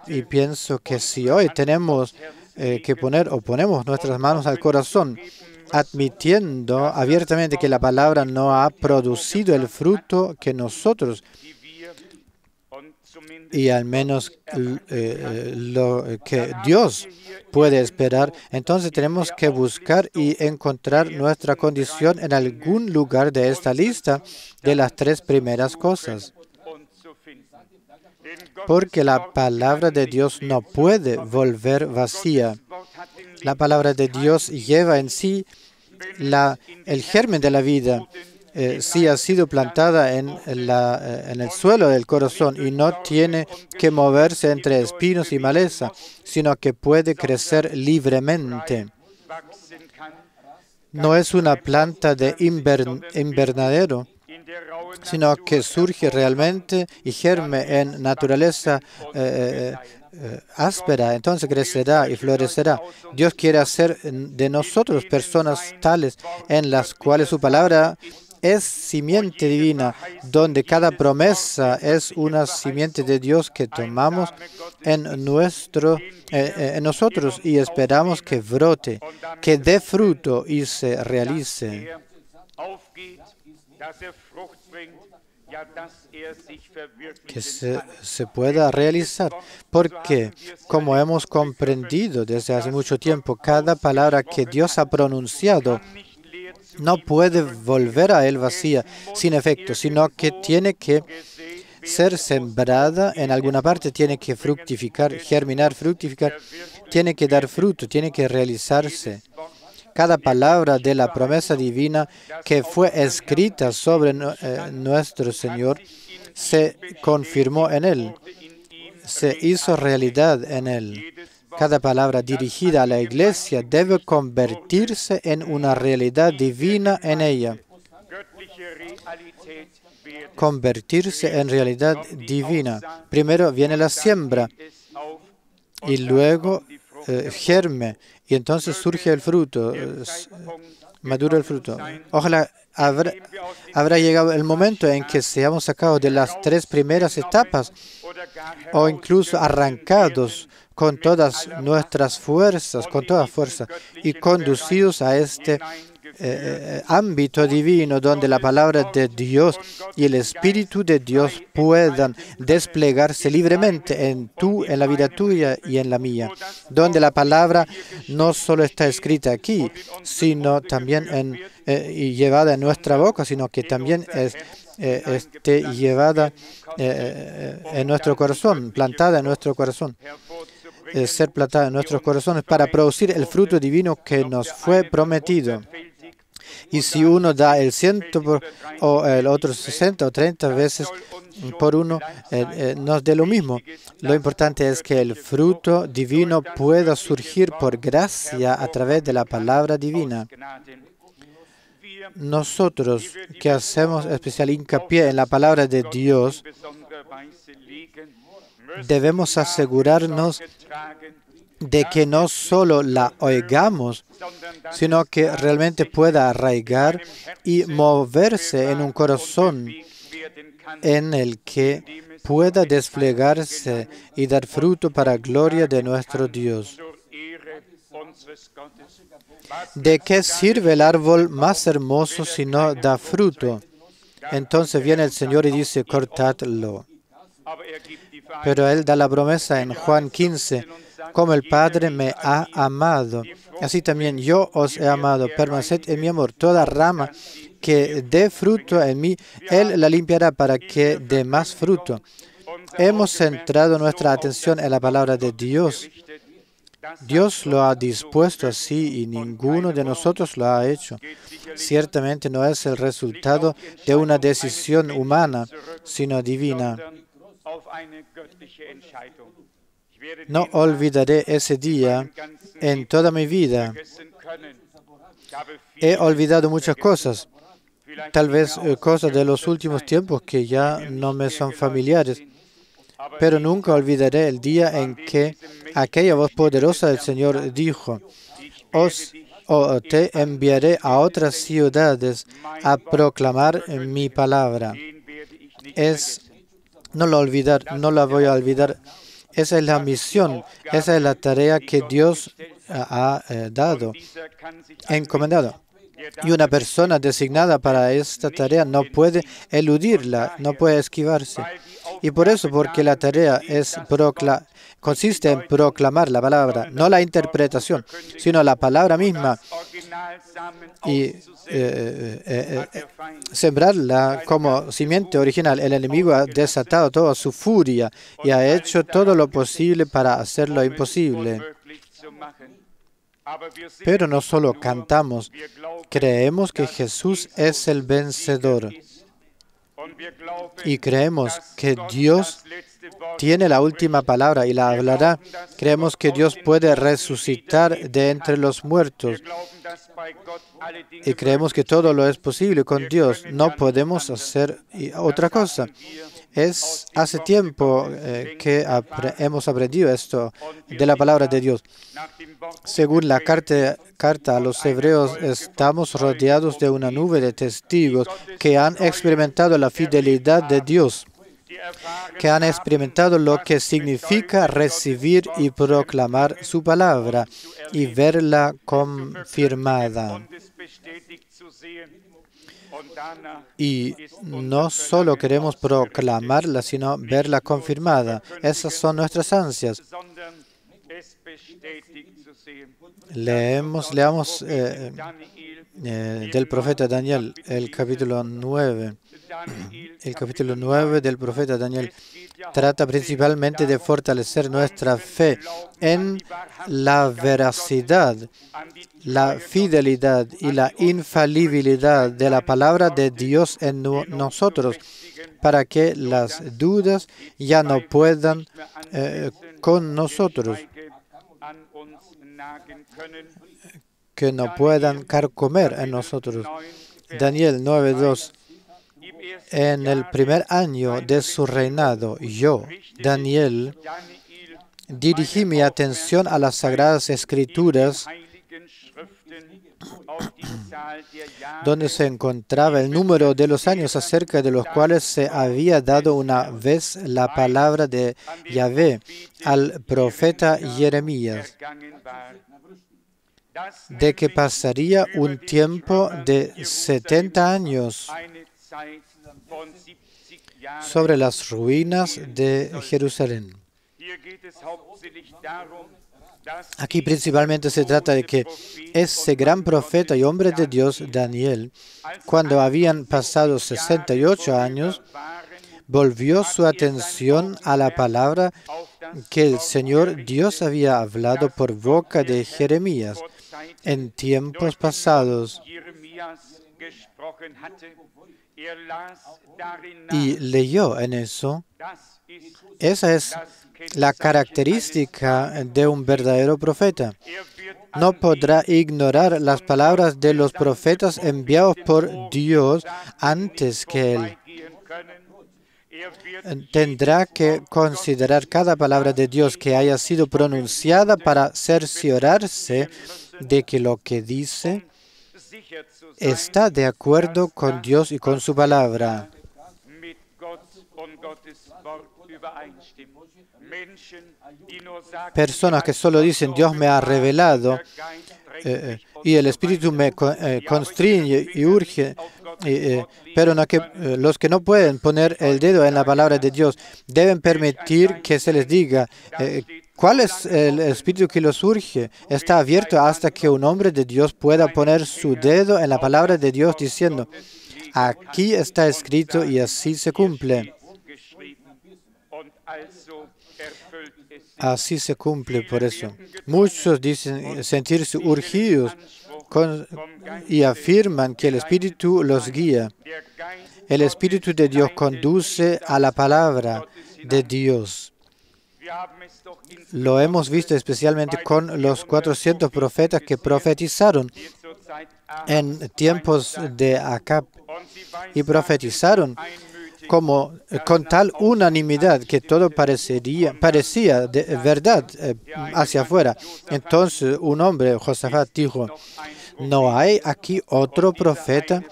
y pienso que si hoy tenemos que ponemos nuestras manos al corazón, admitiendo abiertamente que la palabra no ha producido el fruto que nosotros, y al menos lo que Dios puede esperar, entonces tenemos que buscar y encontrar nuestra condición en algún lugar de esta lista de las tres primeras cosas. Porque la palabra de Dios no puede volver vacía. La palabra de Dios lleva en sí el germen de la vida. Si ha sido plantada en el suelo del corazón y no tiene que moverse entre espinos y maleza, sino que puede crecer libremente. No es una planta de invernadero, sino que surge realmente y germe en naturaleza áspera, entonces crecerá y florecerá. Dios quiere hacer de nosotros personas tales en las cuales su palabra es simiente divina, donde cada promesa es una simiente de Dios que tomamos en nosotros y esperamos que brote, que dé fruto y se realice. Que se pueda realizar, porque como hemos comprendido desde hace mucho tiempo, cada palabra que Dios ha pronunciado no puede volver a Él vacía, sin efecto, sino que tiene que ser sembrada en alguna parte, tiene que fructificar, germinar, fructificar, tiene que dar fruto, tiene que realizarse. Cada palabra de la promesa divina que fue escrita sobre nuestro Señor se confirmó en Él, se hizo realidad en Él. Cada palabra dirigida a la iglesia debe convertirse en una realidad divina en ella. Convertirse en realidad divina. Primero viene la siembra y luego germe y entonces surge el fruto, madura el fruto. Ojalá habrá llegado el momento en que seamos sacados de las 3 primeras etapas o incluso arrancados con todas nuestras fuerzas, con toda fuerza, y conducidos a este ámbito divino donde la palabra de Dios y el Espíritu de Dios puedan desplegarse libremente en la vida tuya y en la mía, donde la palabra no solo está escrita aquí, sino también y llevada en nuestra boca, sino que también esté llevada en nuestro corazón, plantada en nuestro corazón. Ser plantada en nuestros corazones para producir el fruto divino que nos fue prometido. Y si uno da el 100 o el otro 60 o 30 veces por uno, nos dé lo mismo. Lo importante es que el fruto divino pueda surgir por gracia a través de la palabra divina. Nosotros que hacemos especial hincapié en la palabra de Dios, debemos asegurarnos de que no solo la oigamos, sino que realmente pueda arraigar y moverse en un corazón en el que pueda desplegarse y dar fruto para gloria de nuestro Dios. ¿De qué sirve el árbol más hermoso si no da fruto? Entonces viene el Señor y dice, cortadlo. Pero Él da la promesa en Juan 15, como el Padre me ha amado, así también yo os he amado. Permaneced en mi amor. Toda rama que dé fruto en mí, Él la limpiará para que dé más fruto. Hemos centrado nuestra atención en la palabra de Dios. Dios lo ha dispuesto así y ninguno de nosotros lo ha hecho. Ciertamente no es el resultado de una decisión humana, sino divina. No olvidaré ese día en toda mi vida. He olvidado muchas cosas, tal vez cosas de los últimos tiempos que ya no me son familiares, pero nunca olvidaré el día en que aquella voz poderosa del Señor dijo, te enviaré a otras ciudades a proclamar mi palabra. No la voy a olvidar. Esa es la misión, esa es la tarea que Dios ha dado, encomendado. Y una persona designada para esta tarea no puede eludirla, no puede esquivarse. Y por eso, porque la tarea consiste en proclamar la palabra, no la interpretación, sino la palabra misma, y sembrarla como simiente original. El enemigo ha desatado toda su furia y ha hecho todo lo posible para hacer lo imposible. Pero no solo cantamos, creemos que Jesús es el vencedor. Y creemos que Dios tiene la última palabra y la hablará. Creemos que Dios puede resucitar de entre los muertos y creemos que todo lo es posible con Dios. No podemos hacer otra cosa. Hace tiempo que hemos aprendido esto de la palabra de Dios. Según la carta a los hebreos, estamos rodeados de una nube de testigos que han experimentado la fidelidad de Dios, que han experimentado lo que significa recibir y proclamar su palabra y verla confirmada. Y no solo queremos proclamarla, sino verla confirmada. Esas son nuestras ansias. Leamos del profeta Daniel, el capítulo 9. El capítulo 9 del profeta Daniel trata principalmente de fortalecer nuestra fe en la veracidad, la fidelidad y la infalibilidad de la palabra de Dios en nosotros, para que las dudas ya no puedan con nosotros, que no puedan carcomer en nosotros. Daniel 9:2. En el primer año de su reinado, yo, Daniel, dirigí mi atención a las Sagradas Escrituras, donde se encontraba el número de los años acerca de los cuales se había dado una vez la palabra de Yahvé al profeta Jeremías, de que pasaría un tiempo de 70 años sobre las ruinas de Jerusalén. Aquí principalmente se trata de que ese gran profeta y hombre de Dios, Daniel, cuando habían pasado 68 años, volvió su atención a la palabra que el Señor Dios había hablado por boca de Jeremías en tiempos pasados. Y leyó en eso. Esa es la característica de un verdadero profeta. No podrá ignorar las palabras de los profetas enviados por Dios antes que él. Tendrá que considerar cada palabra de Dios que haya sido pronunciada para cerciorarse de que lo que dice está de acuerdo con Dios y con su palabra. Personas que solo dicen Dios me ha revelado y el Espíritu me constriñe y urge, pero los que no pueden poner el dedo en la palabra de Dios deben permitir que se les diga cuál es el Espíritu que los urge. Está abierto hasta que un hombre de Dios pueda poner su dedo en la palabra de Dios diciendo, aquí está escrito y así se cumple. Así se cumple por eso. Muchos dicen sentirse urgidos y afirman que el Espíritu los guía. El Espíritu de Dios conduce a la palabra de Dios. Lo hemos visto especialmente con los 400 profetas que profetizaron en tiempos de Acab y profetizaron con tal unanimidad que todo parecía de verdad hacia afuera. Entonces un hombre, Josafat, dijo, ¿no hay aquí otro profeta?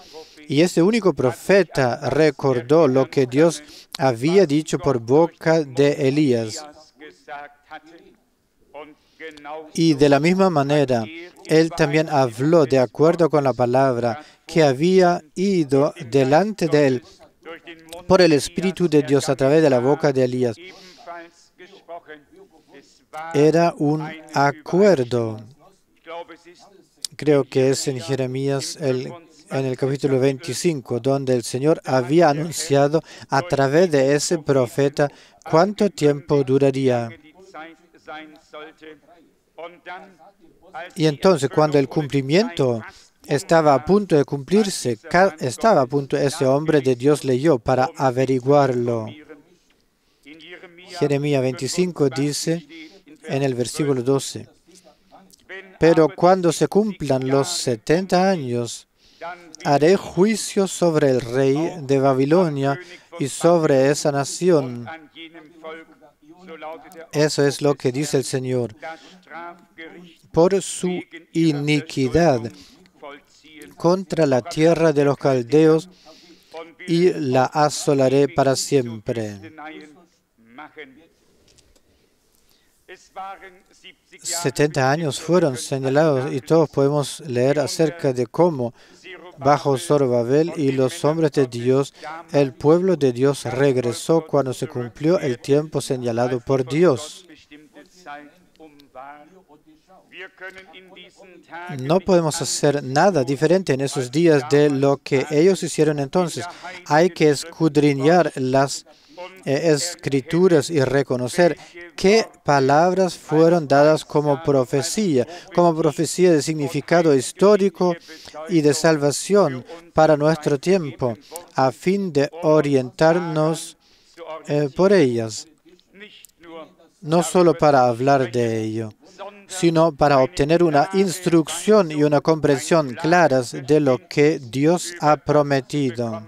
Y ese único profeta recordó lo que Dios había dicho por boca de Elías. Y de la misma manera, él también habló de acuerdo con la palabra que había ido delante de él por el Espíritu de Dios a través de la boca de Elías. Era un acuerdo. Creo que es en Jeremías en el capítulo 25, donde el Señor había anunciado a través de ese profeta cuánto tiempo duraría. Y entonces, cuando el cumplimiento estaba a punto de cumplirse, ese hombre de Dios leyó para averiguarlo. Jeremías 25 dice en el versículo 12, pero cuando se cumplan los 70 años, haré juicio sobre el rey de Babilonia y sobre esa nación. Eso es lo que dice el Señor. Por su iniquidad contra la tierra de los caldeos y la asolaré para siempre. 70 años fueron señalados y todos podemos leer acerca de cómo bajo Zorobabel y los hombres de Dios, el pueblo de Dios regresó cuando se cumplió el tiempo señalado por Dios. No podemos hacer nada diferente en esos días de lo que ellos hicieron entonces. Hay que escudriñar las escrituras y reconocer qué palabras fueron dadas como profecía de significado histórico y de salvación para nuestro tiempo, a fin de orientarnos por ellas, no solo para hablar de ello, sino para obtener una instrucción y una comprensión claras de lo que Dios ha prometido.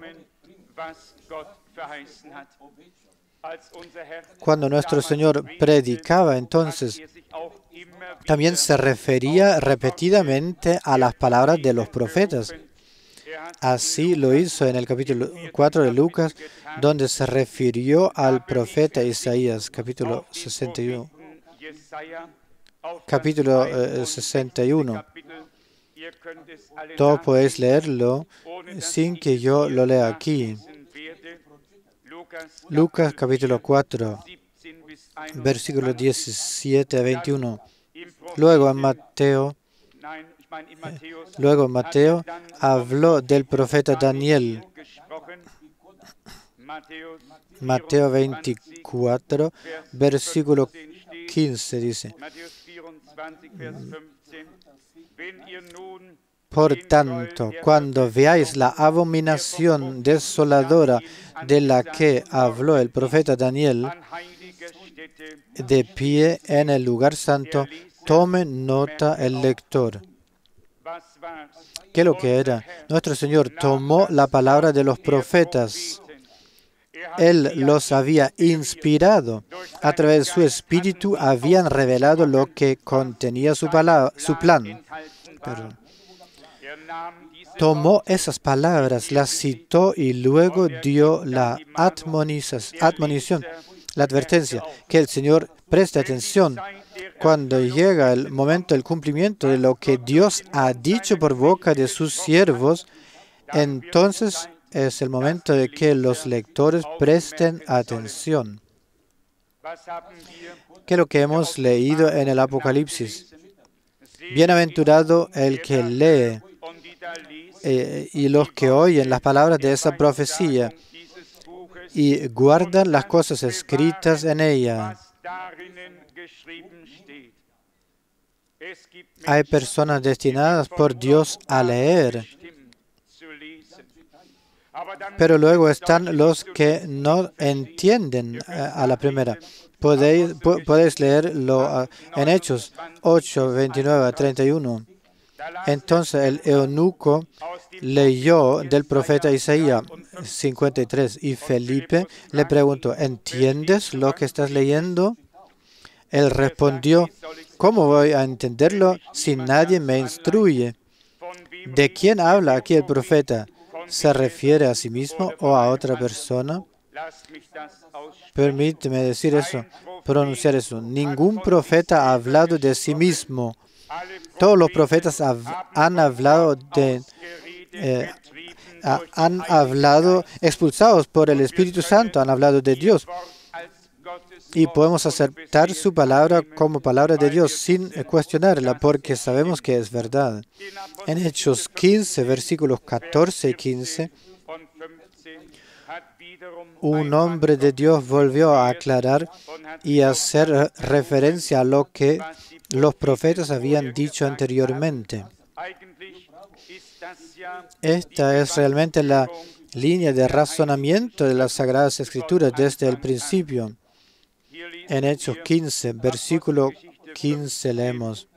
Cuando nuestro Señor predicaba, entonces, también se refería repetidamente a las palabras de los profetas. Así lo hizo en el capítulo 4 de Lucas, donde se refirió al profeta Isaías, capítulo 61. Todos podéis leerlo sin que yo lo lea aquí. Lucas capítulo 4, versículos 17 a 21. Luego Mateo habló del profeta Daniel. Mateo 24, versículo 15 dice: por tanto, cuando veáis la abominación desoladora de la que habló el profeta Daniel, de pie en el lugar santo, tome nota el lector. ¿Qué es lo que era? Nuestro Señor tomó la palabra de los profetas. Él los había inspirado. A través de su espíritu habían revelado lo que contenía su plan. Tomó esas palabras, las citó y luego dio la admonición, la advertencia, que el Señor preste atención cuando llega el momento del cumplimiento de lo que Dios ha dicho por boca de sus siervos. Entonces es el momento de que los lectores presten atención. ¿Qué es lo que hemos leído en el Apocalipsis? Bienaventurado el que lee y los que oyen las palabras de esa profecía y guardan las cosas escritas en ella. Hay personas destinadas por Dios a leer, pero luego están los que no entienden a la primera. Podéis leerlo en Hechos 8, 29 a 31. Entonces el eunuco leyó del profeta Isaías 53 y Felipe le preguntó: ¿entiendes lo que estás leyendo? Él respondió: ¿cómo voy a entenderlo si nadie me instruye? ¿De quién habla aquí el profeta? ¿Se refiere a sí mismo o a otra persona? Permíteme decir eso, pronunciar eso. Ningún profeta ha hablado de sí mismo. Todos los profetas han hablado expulsados por el Espíritu Santo, han hablado de Dios. Y podemos aceptar su palabra como palabra de Dios sin cuestionarla, porque sabemos que es verdad. En Hechos 15, versículos 14 y 15, un hombre de Dios volvió a aclarar y hacer referencia a lo que los profetas habían dicho anteriormente. Esta es realmente la línea de razonamiento de las Sagradas Escrituras desde el principio. En Hechos 15, versículo 15 leemos: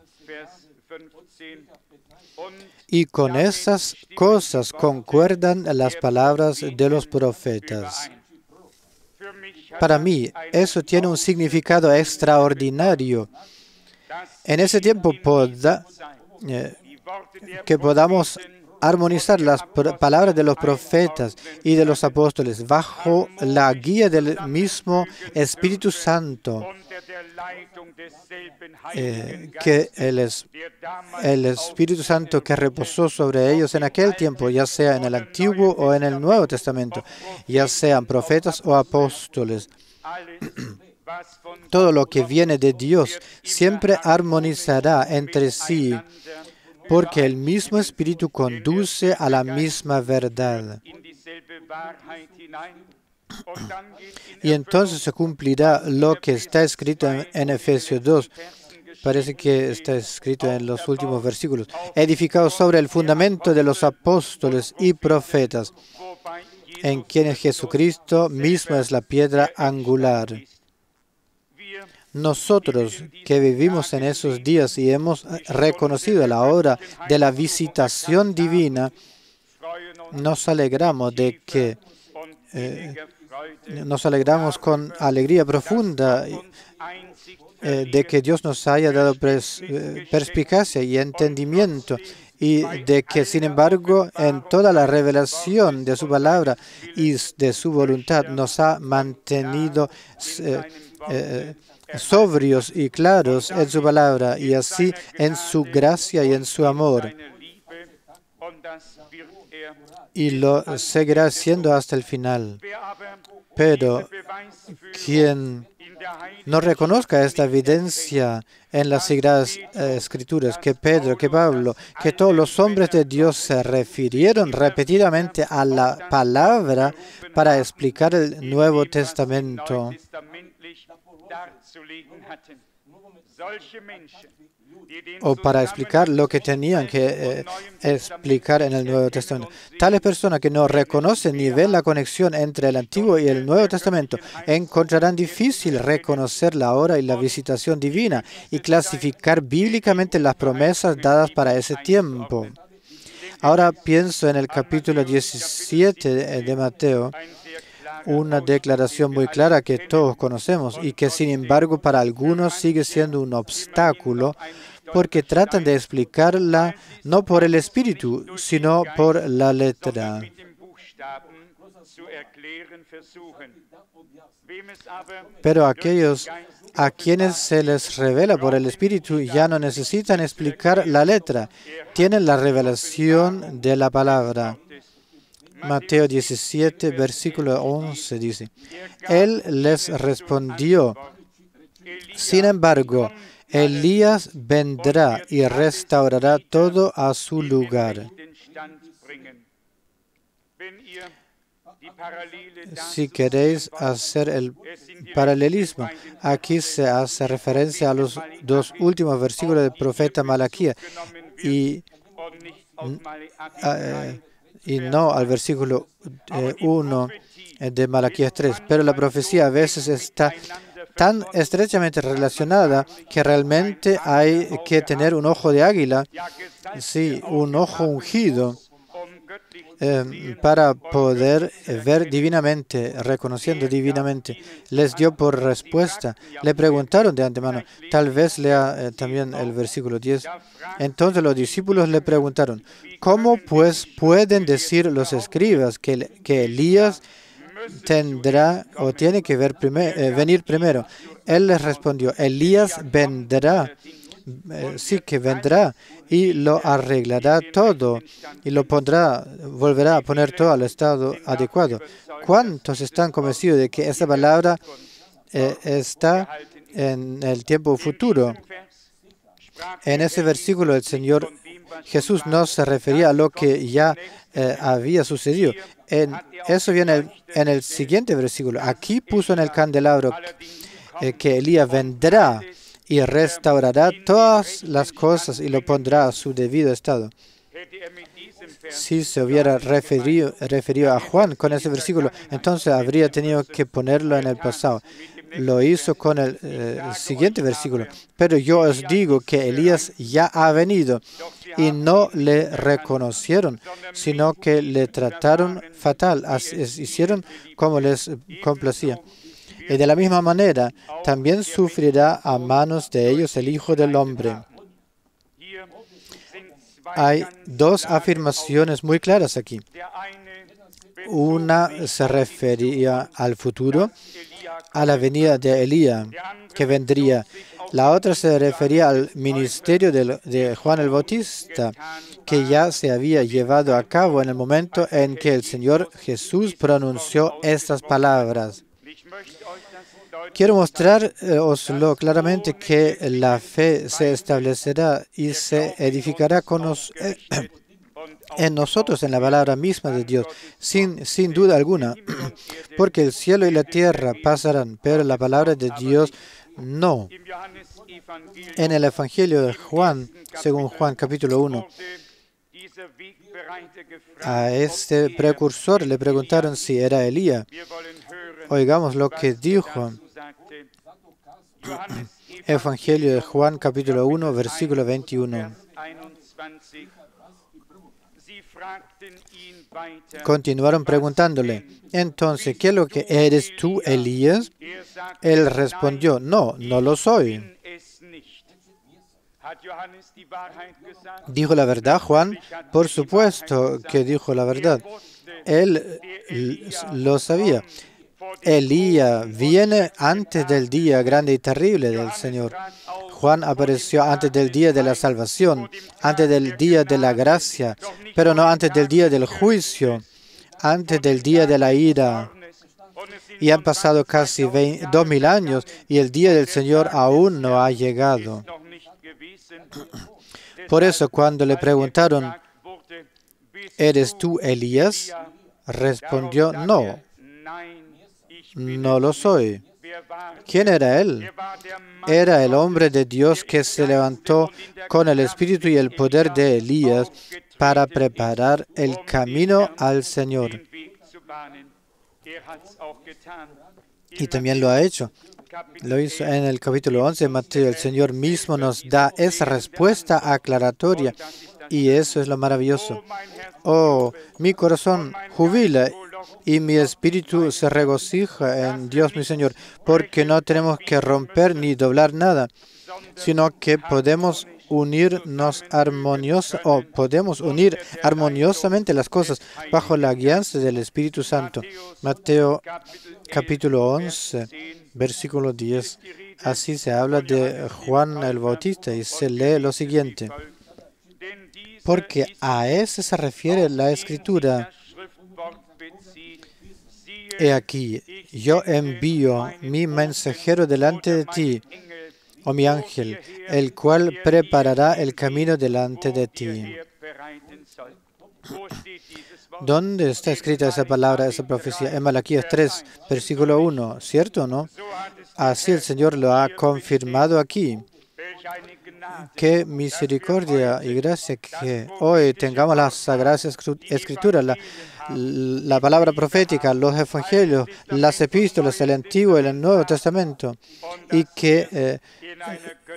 y con esas cosas concuerdan las palabras de los profetas. Para mí, eso tiene un significado extraordinario. En ese tiempo, que podamos armonizar las palabras de los profetas y de los apóstoles bajo la guía del mismo Espíritu Santo, que el Espíritu Santo que reposó sobre ellos en aquel tiempo, ya sea en el Antiguo o en el Nuevo Testamento, ya sean profetas o apóstoles. Todo lo que viene de Dios siempre armonizará entre sí, porque el mismo Espíritu conduce a la misma verdad. Y entonces se cumplirá lo que está escrito en Efesios 2. Parece que está escrito en los últimos versículos. Edificado sobre el fundamento de los apóstoles y profetas, en quienes Jesucristo mismo es la piedra angular. Nosotros que vivimos en esos días y hemos reconocido la hora de la visitación divina, nos alegramos con alegría profunda de que Dios nos haya dado perspicacia y entendimiento, y de que, sin embargo, en toda la revelación de su palabra y de su voluntad nos ha mantenido sobrios y claros en su palabra, y así en su gracia y en su amor. Y lo seguirá haciendo hasta el final. Pero quien no reconozca esta evidencia en las Sagradas Escrituras, que Pedro, que Pablo, que todos los hombres de Dios se refirieron repetidamente a la palabra para explicar el Nuevo Testamento, o para explicar lo que tenían que explicar en el Nuevo Testamento. Tales personas que no reconocen ni ven la conexión entre el Antiguo y el Nuevo Testamento encontrarán difícil reconocer la hora y la visitación divina y clasificar bíblicamente las promesas dadas para ese tiempo. Ahora pienso en el capítulo 17 de Mateo, una declaración muy clara que todos conocemos y que, sin embargo, para algunos sigue siendo un obstáculo porque tratan de explicarla no por el Espíritu, sino por la letra. Pero aquellos a quienes se les revela por el Espíritu ya no necesitan explicar la letra, tienen la revelación de la palabra. Mateo 17, versículo 11 dice: Él les respondió: sin embargo, Elías vendrá y restaurará todo a su lugar. Si queréis hacer el paralelismo, aquí se hace referencia a los dos últimos versículos del profeta Malaquías y no al versículo 1 de Malaquías 3. Pero la profecía a veces está tan estrechamente relacionada que realmente hay que tener un ojo de águila, sí, un ojo ungido, para poder ver divinamente, reconociendo divinamente. Les dio por respuesta, le preguntaron de antemano, tal vez lea también el versículo 10. Entonces los discípulos le preguntaron: ¿cómo pues pueden decir los escribas que Elías tendrá o tiene que venir primero? Él les respondió: Elías vendrá, sí que vendrá, y lo arreglará todo, y lo volverá a poner todo al estado adecuado. ¿Cuántos están convencidos de que esta palabra está en el tiempo futuro? En ese versículo el Señor Jesús no se refería a lo que ya había sucedido. Eso viene en el siguiente versículo. Aquí puso en el candelabro que Elías vendrá y restaurará todas las cosas y lo pondrá a su debido estado. Si se hubiera referido a Juan con ese versículo, entonces habría tenido que ponerlo en el pasado. lo hizo con el siguiente versículo. Pero yo os digo que Elías ya ha venido y no le reconocieron, sino que le trataron fatal, hicieron como les complacía. Y de la misma manera, también sufrirá a manos de ellos el Hijo del Hombre. Hay dos afirmaciones muy claras aquí. Una se refería al futuro, a la venida de Elías, que vendría. La otra se refería al ministerio de Juan el Bautista, que ya se había llevado a cabo en el momento en que el Señor Jesús pronunció estas palabras. Quiero mostraroslo claramente que la fe se establecerá y se edificará en nosotros, en la palabra misma de Dios, sin duda alguna, porque el cielo y la tierra pasarán, pero la palabra de Dios no. En el Evangelio de Juan, según Juan capítulo 1, a este precursor le preguntaron si era Elías. Oigamos lo que dijo. Evangelio de Juan capítulo 1, versículo 21. Continuaron preguntándole, entonces, ¿qué es lo que eres tú, Elías? Él respondió, no, no lo soy. ¿Dijo la verdad, Juan? Por supuesto que dijo la verdad. Él lo sabía. Elías viene antes del día grande y terrible del Señor. Juan apareció antes del día de la salvación, antes del día de la gracia, pero no antes del día del juicio, antes del día de la ira. Y han pasado casi 2000 años y el día del Señor aún no ha llegado. Por eso, cuando le preguntaron, ¿eres tú Elías? Respondió, no, no lo soy. ¿Quién era él? Era el hombre de Dios que se levantó con el espíritu y el poder de Elías para preparar el camino al Señor. Y también lo ha hecho. Lo hizo en el capítulo 11 de Mateo. El Señor mismo nos da esa respuesta aclaratoria. Y eso es lo maravilloso. Oh, mi corazón jubila y mi espíritu se regocija en Dios mi Señor, porque no tenemos que romper ni doblar nada, sino que podemos unirnos podemos unir armoniosamente las cosas bajo la guianza del Espíritu Santo. Mateo capítulo 11, versículo 10. Así se habla de Juan el Bautista y se lee lo siguiente. Porque a ese se refiere la Escritura. He aquí, yo envío mi mensajero delante de ti, o mi ángel, el cual preparará el camino delante de ti. ¿Dónde está escrita esa palabra, esa profecía? En Malaquías 3, versículo 1, ¿cierto o no? Así el Señor lo ha confirmado aquí. Qué misericordia y gracia que hoy tengamos las Sagradas Escrituras, la palabra profética, los evangelios, las epístolas, el Antiguo y el Nuevo Testamento, y que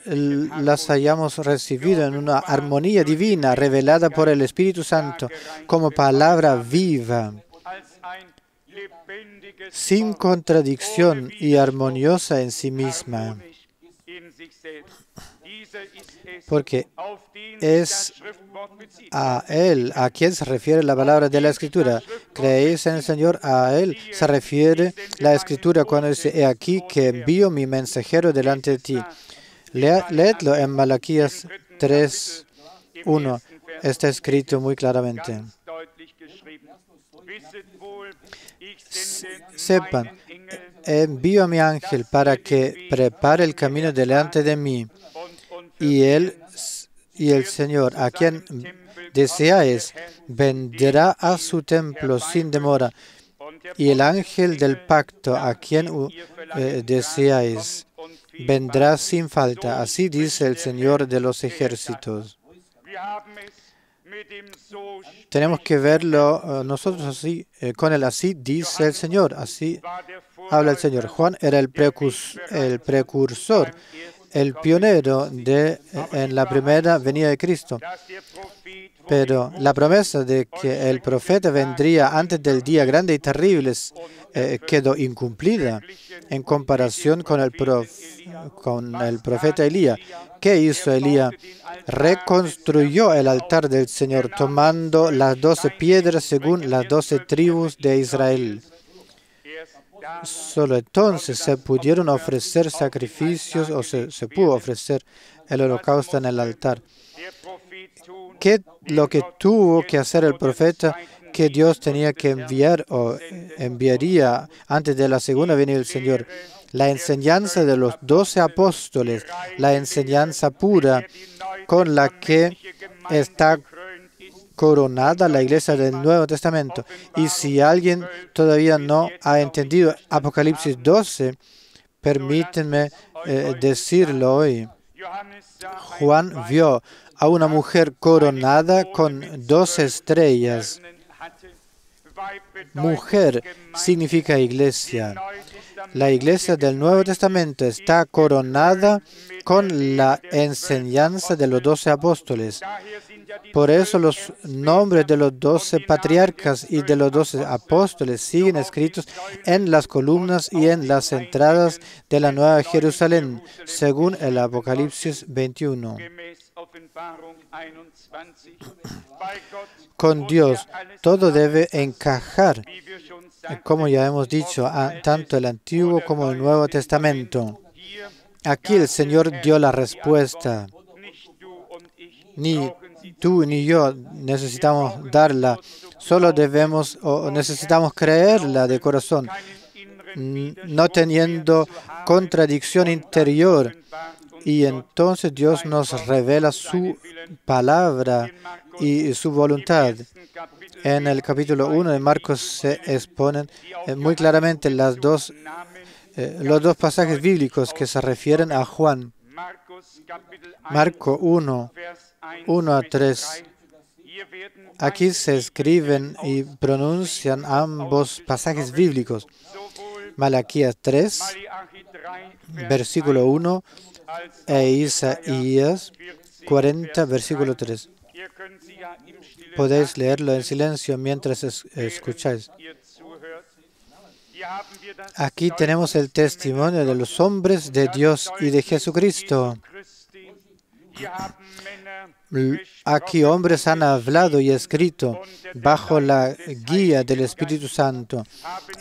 las hayamos recibido en una armonía divina revelada por el Espíritu Santo como palabra viva, sin contradicción y armoniosa en sí misma. Porque es a Él a quien se refiere la palabra de la Escritura. ¿Creéis en el Señor? A Él se refiere la Escritura cuando dice, he aquí que envío mi mensajero delante de ti. Leedlo en Malaquías 3, 1. Está escrito muy claramente. Sepan, envío a mi ángel para que prepare el camino delante de mí. Y el Señor, a quien deseáis, vendrá a su templo sin demora. Y el ángel del pacto, a quien deseáis, vendrá sin falta. Así dice el Señor de los ejércitos. Tenemos que verlo nosotros así, con él así dice el Señor, así habla el Señor. Juan era el precursor, el pionero en la primera venida de Cristo. Pero la promesa de que el profeta vendría antes del día grande y terrible quedó incumplida en comparación con el profeta Elías. ¿Qué hizo Elías? Reconstruyó el altar del Señor tomando las 12 piedras según las 12 tribus de Israel. Solo entonces se pudieron ofrecer sacrificios o se pudo ofrecer el holocausto en el altar. ¿Qué lo que tuvo que hacer el profeta que Dios tenía que enviar o enviaría antes de la segunda venida del Señor? La enseñanza de los 12 apóstoles, la enseñanza pura con la que está coronada la iglesia del Nuevo Testamento. Y si alguien todavía no ha entendido Apocalipsis 12, permítanme decirlo hoy. Juan vio a una mujer coronada con 12 estrellas. Mujer significa iglesia. La iglesia del Nuevo Testamento está coronada con la enseñanza de los 12 apóstoles. Por eso los nombres de los 12 patriarcas y de los 12 apóstoles siguen escritos en las columnas y en las entradas de la Nueva Jerusalén, según el Apocalipsis 21. Con Dios todo debe encajar, como ya hemos dicho, tanto el Antiguo como el Nuevo Testamento. Aquí el Señor dio la respuesta. Ni tú ni yo necesitamos darla, solo debemos o necesitamos creerla de corazón, no teniendo contradicción interior. Y entonces Dios nos revela su palabra y su voluntad. En el capítulo 1 de Marcos se exponen muy claramente los dos pasajes bíblicos que se refieren a Juan. Marco 1, 1 a 3. Aquí se escriben y pronuncian ambos pasajes bíblicos. Malaquías 3, versículo 1, e Isaías 40, versículo 3. Podéis leerlo en silencio mientras escucháis. Aquí tenemos el testimonio de los hombres de Dios y de Jesucristo. Aquí hombres han hablado y escrito bajo la guía del Espíritu Santo,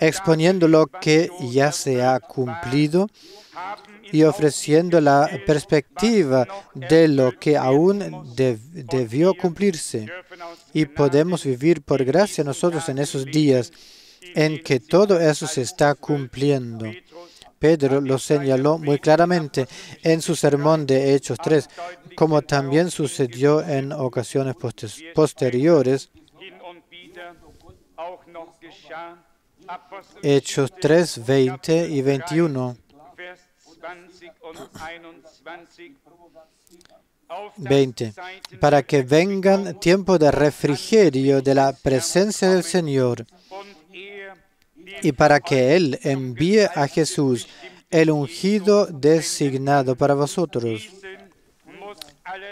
exponiendo lo que ya se ha cumplido y ofreciendo la perspectiva de lo que aún debió cumplirse. Y podemos vivir por gracia nosotros en esos días en que todo eso se está cumpliendo. Pedro lo señaló muy claramente en su sermón de Hechos 3, como también sucedió en ocasiones posteriores. Hechos 3, 20 y 21. 20. Para que vengan tiempos de refrigerio de la presencia del Señor y para que Él envíe a Jesús, el ungido designado para vosotros.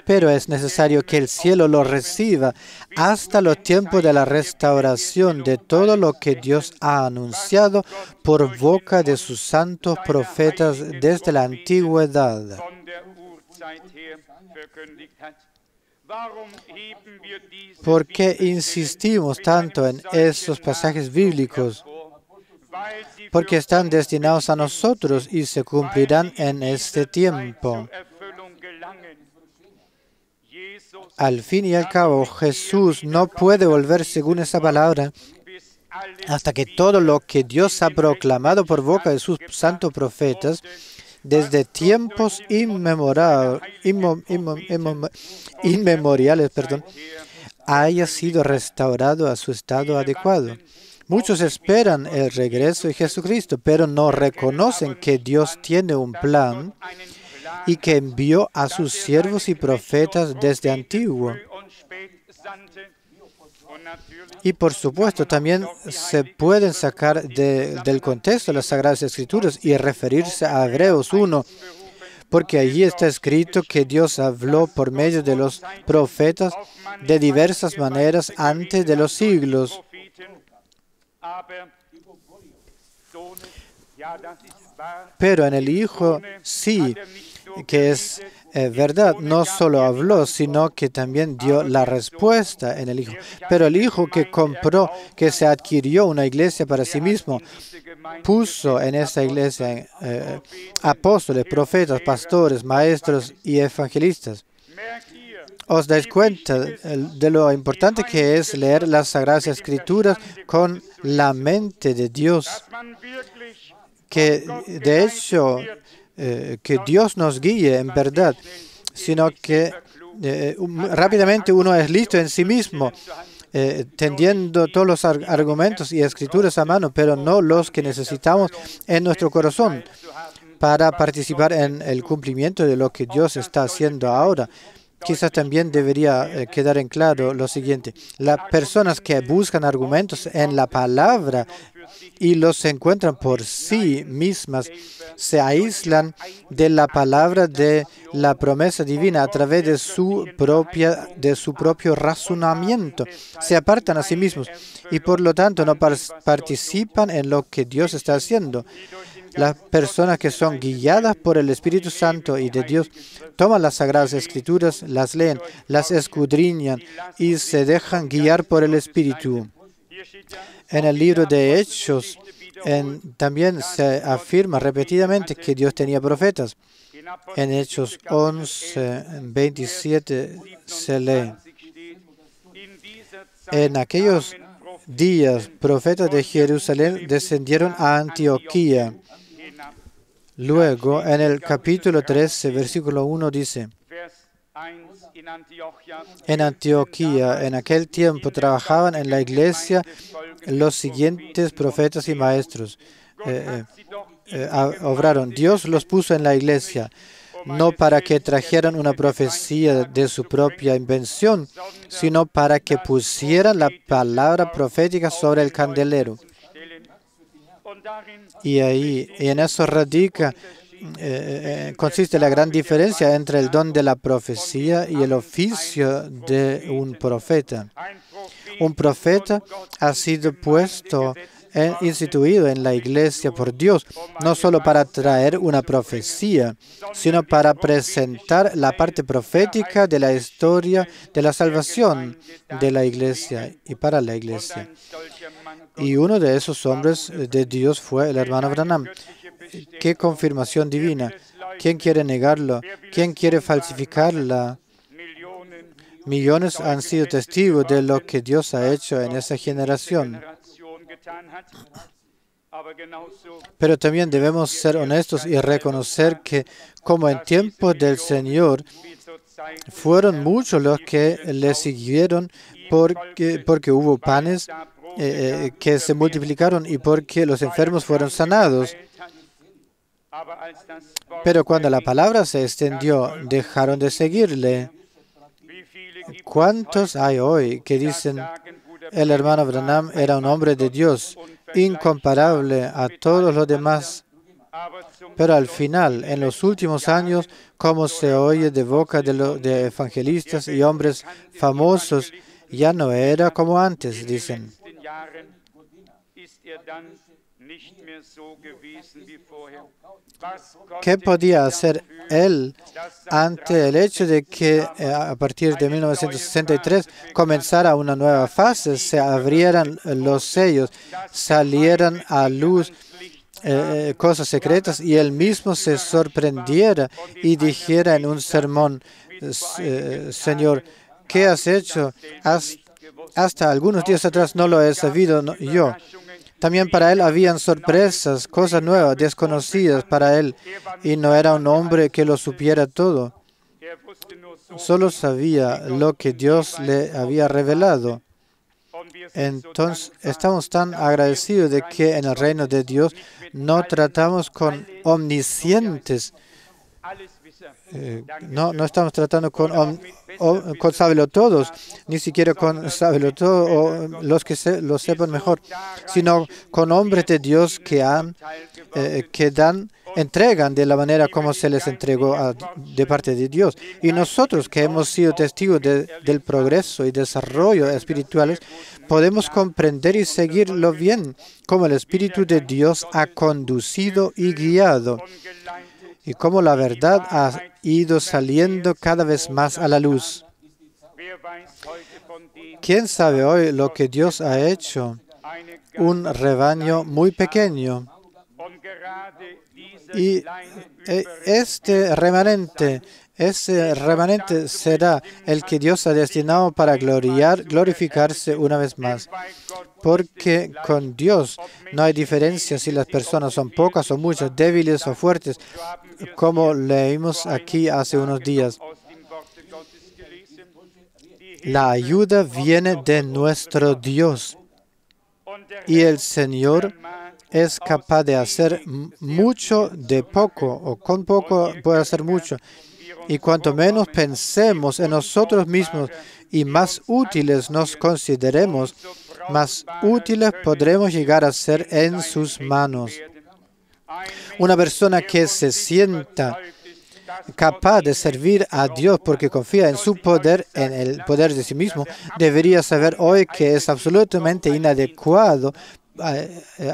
Pero es necesario que el cielo lo reciba hasta los tiempos de la restauración de todo lo que Dios ha anunciado por boca de sus santos profetas desde la antigüedad. ¿Por qué insistimos tanto en esos pasajes bíblicos? Porque están destinados a nosotros y se cumplirán en este tiempo. Al fin y al cabo, Jesús no puede volver según esa palabra hasta que todo lo que Dios ha proclamado por boca de sus santos profetas desde tiempos inmemoriales, haya sido restaurado a su estado adecuado. Muchos esperan el regreso de Jesucristo, pero no reconocen que Dios tiene un plan y que envió a sus siervos y profetas desde antiguo. Y por supuesto, también se pueden sacar del contexto las Sagradas Escrituras y referirse a Hebreos 1, porque allí está escrito que Dios habló por medio de los profetas de diversas maneras antes de los siglos. Pero en el Hijo sí, que es verdad, no solo habló, sino que también dio la respuesta en el Hijo. Pero el Hijo que compró, que se adquirió una iglesia para sí mismo, puso en esta iglesia apóstoles, profetas, pastores, maestros y evangelistas. ¿Os dais cuenta de lo importante que es leer las Sagradas Escrituras con la mente de Dios? Que de hecho, que Dios nos guíe en verdad, sino que rápidamente uno es listo en sí mismo, tendiendo todos los argumentos y escrituras a mano, pero no los que necesitamos en nuestro corazón para participar en el cumplimiento de lo que Dios está haciendo ahora. Quizás también debería quedar en claro lo siguiente. Las personas que buscan argumentos en la palabra y los encuentran por sí mismas, se aíslan de la palabra de la promesa divina a través de su propio razonamiento. Se apartan a sí mismos y por lo tanto no participan en lo que Dios está haciendo. Las personas que son guiadas por el Espíritu Santo y de Dios toman las Sagradas Escrituras, las leen, las escudriñan y se dejan guiar por el Espíritu. En el libro de Hechos también se afirma repetidamente que Dios tenía profetas. En Hechos 11, 27 se lee: en aquellos días, profetas de Jerusalén descendieron a Antioquía. Luego, en el capítulo 13, versículo 1 dice: en Antioquía, en aquel tiempo, trabajaban en la iglesia los siguientes profetas y maestros. Obraron. Dios los puso en la iglesia, no para que trajeran una profecía de su propia invención, sino para que pusieran la palabra profética sobre el candelero. Y en eso radica, consiste la gran diferencia entre el don de la profecía y el oficio de un profeta. Un profeta ha sido instituido en la iglesia por Dios, no solo para traer una profecía, sino para presentar la parte profética de la historia de la salvación de la iglesia y para la iglesia. Y uno de esos hombres de Dios fue el hermano Branham. ¡Qué confirmación divina! ¿Quién quiere negarlo? ¿Quién quiere falsificarla? Millones han sido testigos de lo que Dios ha hecho en esa generación. Pero también debemos ser honestos y reconocer que, como en tiempos del Señor, fueron muchos los que le siguieron porque hubo panes que se multiplicaron y porque los enfermos fueron sanados. Pero cuando la palabra se extendió, dejaron de seguirle. ¿Cuántos hay hoy que dicen: el hermano Branham era un hombre de Dios, incomparable a todos los demás? Pero al final, en los últimos años, como se oye de boca de evangelistas y hombres famosos, ya no era como antes, dicen. ¿Qué podía hacer él ante el hecho de que a partir de 1963 comenzara una nueva fase, se abrieran los sellos, salieran a luz cosas secretas y él mismo se sorprendiera y dijera en un sermón: Señor, ¿qué has hecho? Hasta algunos días atrás no lo he sabido yo. También para él habían sorpresas, cosas nuevas, desconocidas para él, y no era un hombre que lo supiera todo. Solo sabía lo que Dios le había revelado. Entonces, estamos tan agradecidos de que en el reino de Dios no tratamos con omniscientes, no estamos tratando con sabelotodos, ni siquiera con sabelotodos o los que lo sepan mejor, sino con hombres de Dios que entregan de la manera como se les entregó de parte de Dios. Y nosotros que hemos sido testigos del progreso y desarrollo espirituales, podemos comprender y seguirlo bien, como el Espíritu de Dios ha conducido y guiado, y cómo la verdad ha ido saliendo cada vez más a la luz. ¿Quién sabe hoy lo que Dios ha hecho? Un rebaño muy pequeño. Y ese remanente será el que Dios ha destinado para glorificarse una vez más. Porque con Dios no hay diferencia si las personas son pocas o muchas, débiles o fuertes, como leímos aquí hace unos días. La ayuda viene de nuestro Dios. Y el Señor es capaz de hacer mucho de poco, o con poco puede hacer mucho. Y cuanto menos pensemos en nosotros mismos y más útiles nos consideremos, más útiles podremos llegar a ser en sus manos. Una persona que se sienta capaz de servir a Dios porque confía en su poder, en el poder de sí mismo, debería saber hoy que es absolutamente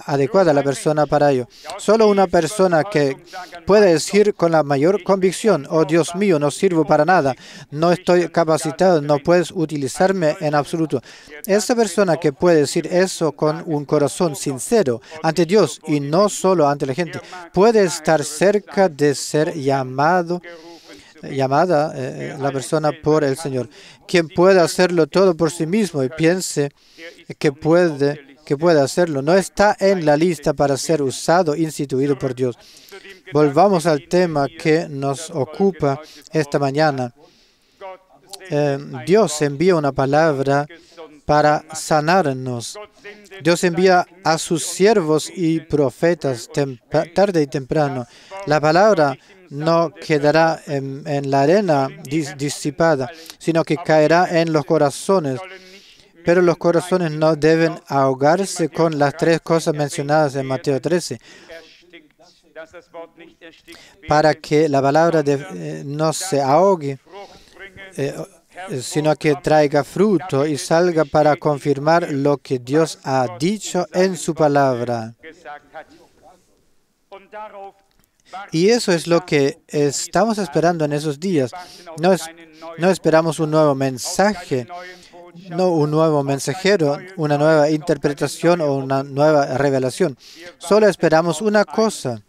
adecuada la persona para ello. Solo una persona que puede decir con la mayor convicción: oh Dios mío, no sirvo para nada, no estoy capacitado, no puedes utilizarme en absoluto. Esa persona que puede decir eso con un corazón sincero ante Dios y no solo ante la gente, puede estar cerca de ser llamada la persona por el Señor. Quien puede hacerlo todo por sí mismo y piense que puede hacerlo, no está en la lista para ser usado, instituido por Dios. Volvamos al tema que nos ocupa esta mañana. Dios envía una palabra para sanarnos. Dios envía a sus siervos y profetas tarde y temprano. La palabra no quedará en la arena disipada, sino que caerá en los corazones. Pero los corazones no deben ahogarse con las tres cosas mencionadas en Mateo 13, para que la palabra no se ahogue, sino que traiga fruto y salga para confirmar lo que Dios ha dicho en su palabra. Y eso es lo que estamos esperando en esos días. No esperamos un nuevo mensaje, no un nuevo mensajero, una nueva interpretación o una nueva revelación. Solo esperamos una cosa: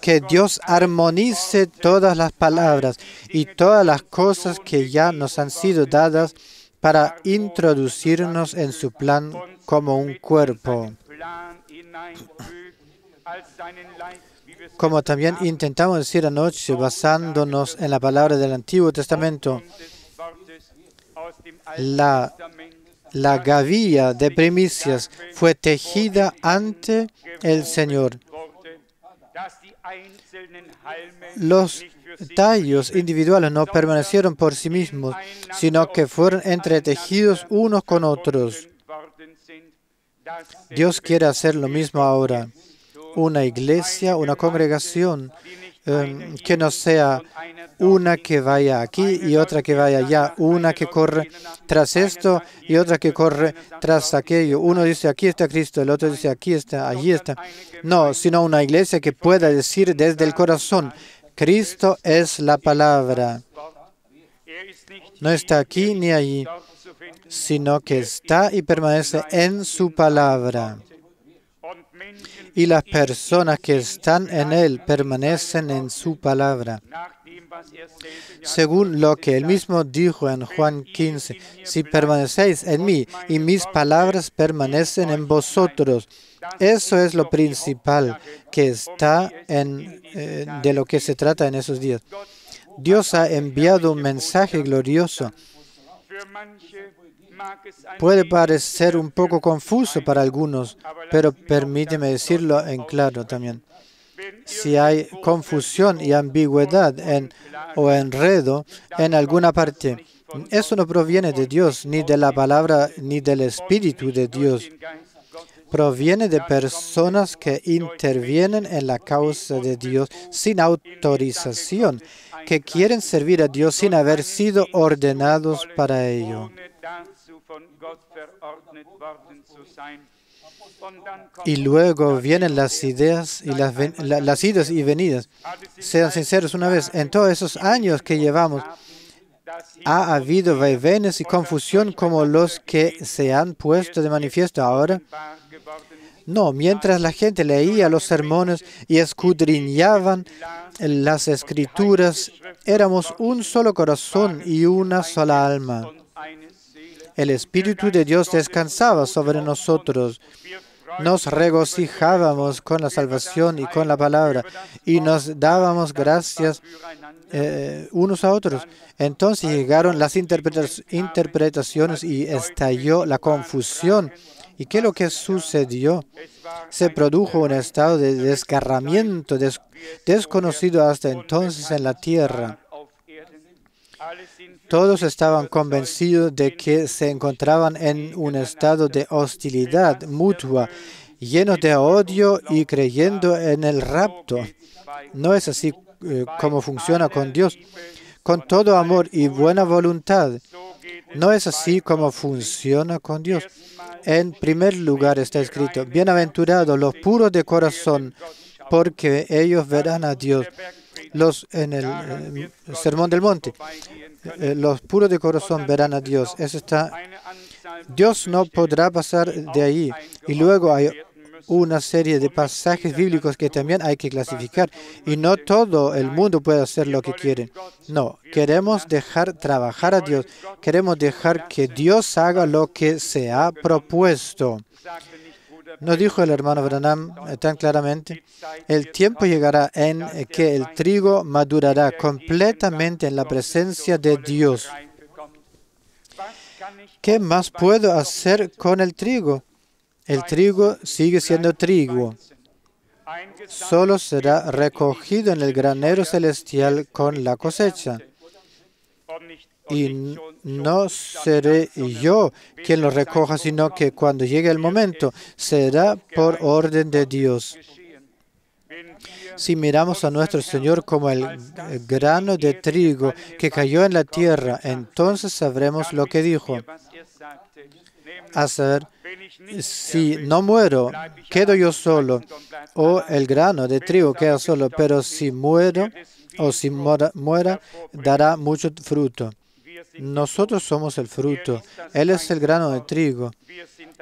que Dios armonice todas las palabras y todas las cosas que ya nos han sido dadas para introducirnos en su plan como un cuerpo. Como también intentamos decir anoche, basándonos en la palabra del Antiguo Testamento, la gavilla de primicias fue tejida ante el Señor. Los tallos individuales no permanecieron por sí mismos, sino que fueron entretejidos unos con otros. Dios quiere hacer lo mismo ahora. Una iglesia, una congregación, que no sea una que vaya aquí y otra que vaya allá, una que corre tras esto y otra que corre tras aquello. Uno dice: aquí está Cristo, el otro dice: aquí está, allí está. No, sino una iglesia que pueda decir desde el corazón: Cristo es la palabra. No está aquí ni allí, sino que está y permanece en su palabra. Y las personas que están en Él permanecen en su palabra. Según lo que Él mismo dijo en Juan 15, si permanecéis en mí y mis palabras permanecen en vosotros. Eso es lo principal que está de lo que se trata en esos días. Dios ha enviado un mensaje glorioso. Puede parecer un poco confuso para algunos, pero permíteme decirlo en claro también. Si hay confusión y ambigüedad o enredo en alguna parte, eso no proviene de Dios, ni de la palabra, ni del Espíritu de Dios. Proviene de personas que intervienen en la causa de Dios sin autorización, que quieren servir a Dios sin haber sido ordenados para ello. Y luego vienen las ideas y las idas y venidas. Sean sinceros una vez, en todos esos años que llevamos, ¿ha habido vaivenes y confusión como los que se han puesto de manifiesto ahora? No, mientras la gente leía los sermones y escudriñaban las Escrituras, éramos un solo corazón y una sola alma. El Espíritu de Dios descansaba sobre nosotros. Nos regocijábamos con la salvación y con la palabra y nos dábamos gracias unos a otros. Entonces llegaron las interpretaciones y estalló la confusión. ¿Y qué es lo que sucedió? Se produjo un estado de desgarramiento desconocido hasta entonces en la tierra. Todos estaban convencidos de que se encontraban en un estado de hostilidad mutua, llenos de odio y creyendo en el rapto. No es así como funciona con Dios. Con todo amor y buena voluntad. No es así como funciona con Dios. En primer lugar está escrito, bienaventurados los puros de corazón, porque ellos verán a Dios. En el Sermón del Monte, los puros de corazón verán a Dios. Eso está. Dios no podrá pasar de ahí. Y luego hay una serie de pasajes bíblicos que también hay que clasificar. Y no todo el mundo puede hacer lo que quiere. No, queremos dejar trabajar a Dios. Queremos dejar que Dios haga lo que se ha propuesto. Nos dijo el hermano Branham tan claramente, el tiempo llegará en que el trigo madurará completamente en la presencia de Dios. ¿Qué más puedo hacer con el trigo? El trigo sigue siendo trigo. Solo será recogido en el granero celestial con la cosecha. Y no seré yo quien lo recoja, sino que cuando llegue el momento, será por orden de Dios. Si miramos a nuestro Señor como el grano de trigo que cayó en la tierra, entonces sabremos lo que dijo. A saber, si no muero, quedo yo solo, o el grano de trigo queda solo, pero si muero, o si muera, dará mucho fruto. Nosotros somos el fruto. Él es el grano de trigo.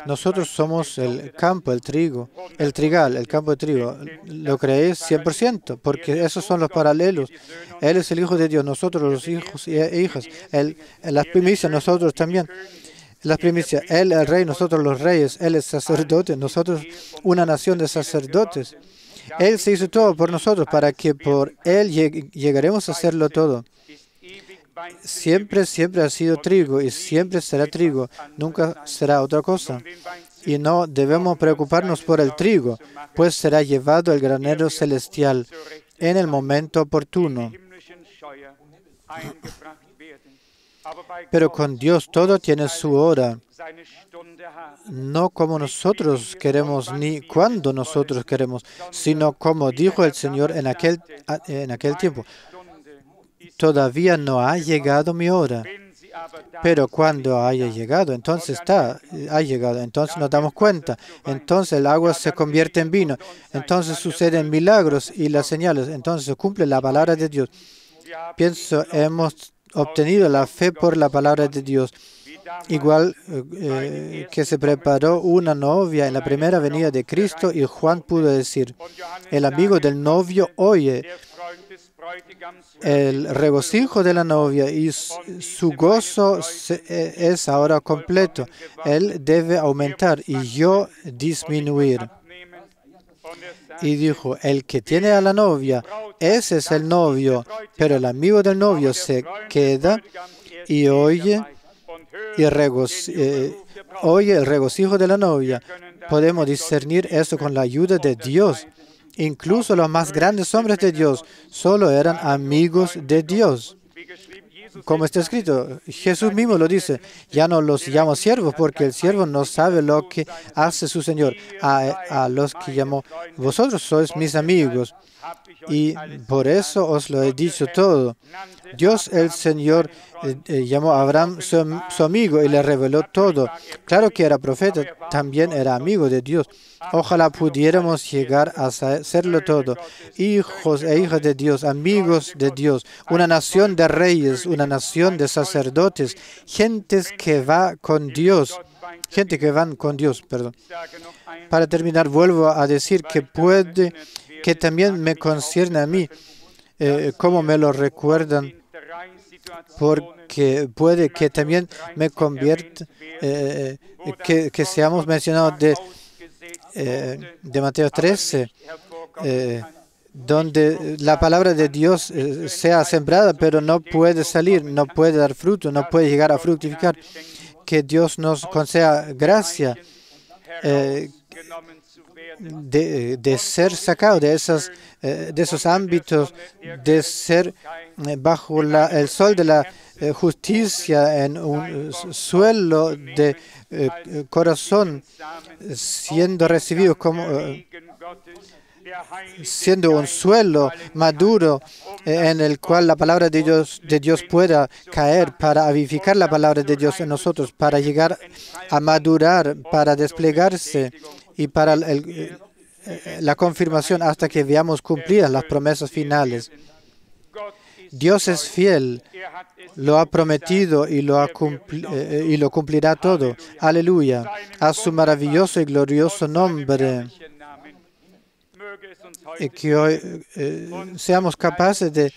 Nosotros somos el campo, el trigo, el trigal, el campo de trigo. ¿Lo creéis? 100%, porque esos son los paralelos. Él es el Hijo de Dios, nosotros los hijos e hijas. Las primicias, nosotros también. Las primicias, Él el rey, nosotros los reyes. Él es sacerdote, nosotros una nación de sacerdotes. Él se hizo todo por nosotros para que por Él llegaremos a hacerlo todo. Siempre, siempre ha sido trigo y siempre será trigo, nunca será otra cosa. Y no debemos preocuparnos por el trigo, pues será llevado al granero celestial en el momento oportuno. Pero con Dios todo tiene su hora, no como nosotros queremos ni cuando nosotros queremos, sino como dijo el Señor en aquel tiempo. Todavía no ha llegado mi hora, pero cuando haya llegado, entonces ha llegado, entonces nos damos cuenta, entonces el agua se convierte en vino, entonces suceden milagros y las señales, entonces se cumple la palabra de Dios. Pienso, hemos obtenido la fe por la palabra de Dios, igual que se preparó una novia en la primera venida de Cristo y Juan pudo decir, el amigo del novio oye el regocijo de la novia y su gozo es ahora completo. Él debe aumentar y yo disminuir. Y dijo, el que tiene a la novia, ese es el novio, pero el amigo del novio se queda y oye el regocijo de la novia. Podemos discernir eso con la ayuda de Dios. Incluso los más grandes hombres de Dios solo eran amigos de Dios. Como está escrito, Jesús mismo lo dice, ya no los llamo siervos porque el siervo no sabe lo que hace su Señor. A los que llamó, vosotros sois mis amigos y por eso os lo he dicho todo. Dios el Señor llamó a Abraham su amigo y le reveló todo. Claro que era profeta, también era amigo de Dios. Ojalá pudiéramos llegar a serlo todo. Hijos e hijas de Dios, amigos de Dios, una nación de reyes, una nación de sacerdotes, gentes que va con Dios, gente que van con Dios, perdón. Para terminar, vuelvo a decir que también me concierne a mí, como me lo recuerdan, porque puede que también me convierta, que seamos mencionados de Mateo 13, donde la palabra de Dios sea sembrada, pero no puede salir, no puede dar fruto, no puede llegar a fructificar. Que Dios nos conceda gracia de ser sacado de esos ámbitos, de ser bajo el sol de la justicia en un suelo de corazón, siendo recibido como siendo un suelo maduro en el cual la palabra de Dios pueda caer para avivificar la palabra de Dios en nosotros, para llegar a madurar, para desplegarse y para la confirmación hasta que veamos cumplidas las promesas finales. Dios es fiel, lo ha prometido y lo cumplirá todo. Aleluya. A su maravilloso y glorioso nombre. Y que hoy seamos capaces de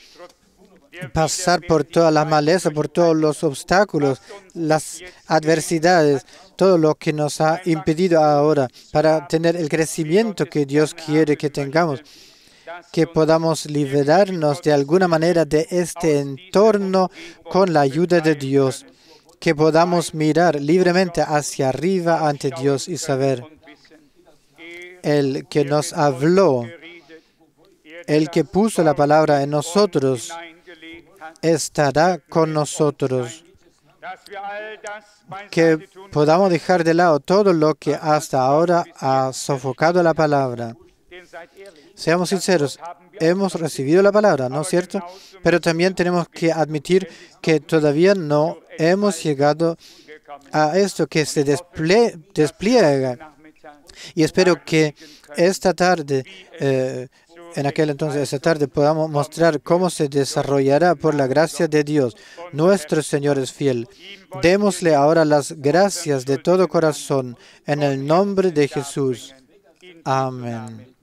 pasar por toda la maleza, por todos los obstáculos, las adversidades, todo lo que nos ha impedido ahora para tener el crecimiento que Dios quiere que tengamos, que podamos liberarnos de alguna manera de este entorno con la ayuda de Dios, que podamos mirar libremente hacia arriba ante Dios y saber, el que nos habló, el que puso la palabra en nosotros, estará con nosotros. Que podamos dejar de lado todo lo que hasta ahora ha sofocado la palabra. Seamos sinceros, hemos recibido la palabra, ¿no es cierto? Pero también tenemos que admitir que todavía no hemos llegado a esto que se despliega. Y espero que esta tarde, esta tarde podamos mostrar cómo se desarrollará por la gracia de Dios. Nuestro Señor es fiel. Démosle ahora las gracias de todo corazón en el nombre de Jesús. Amén.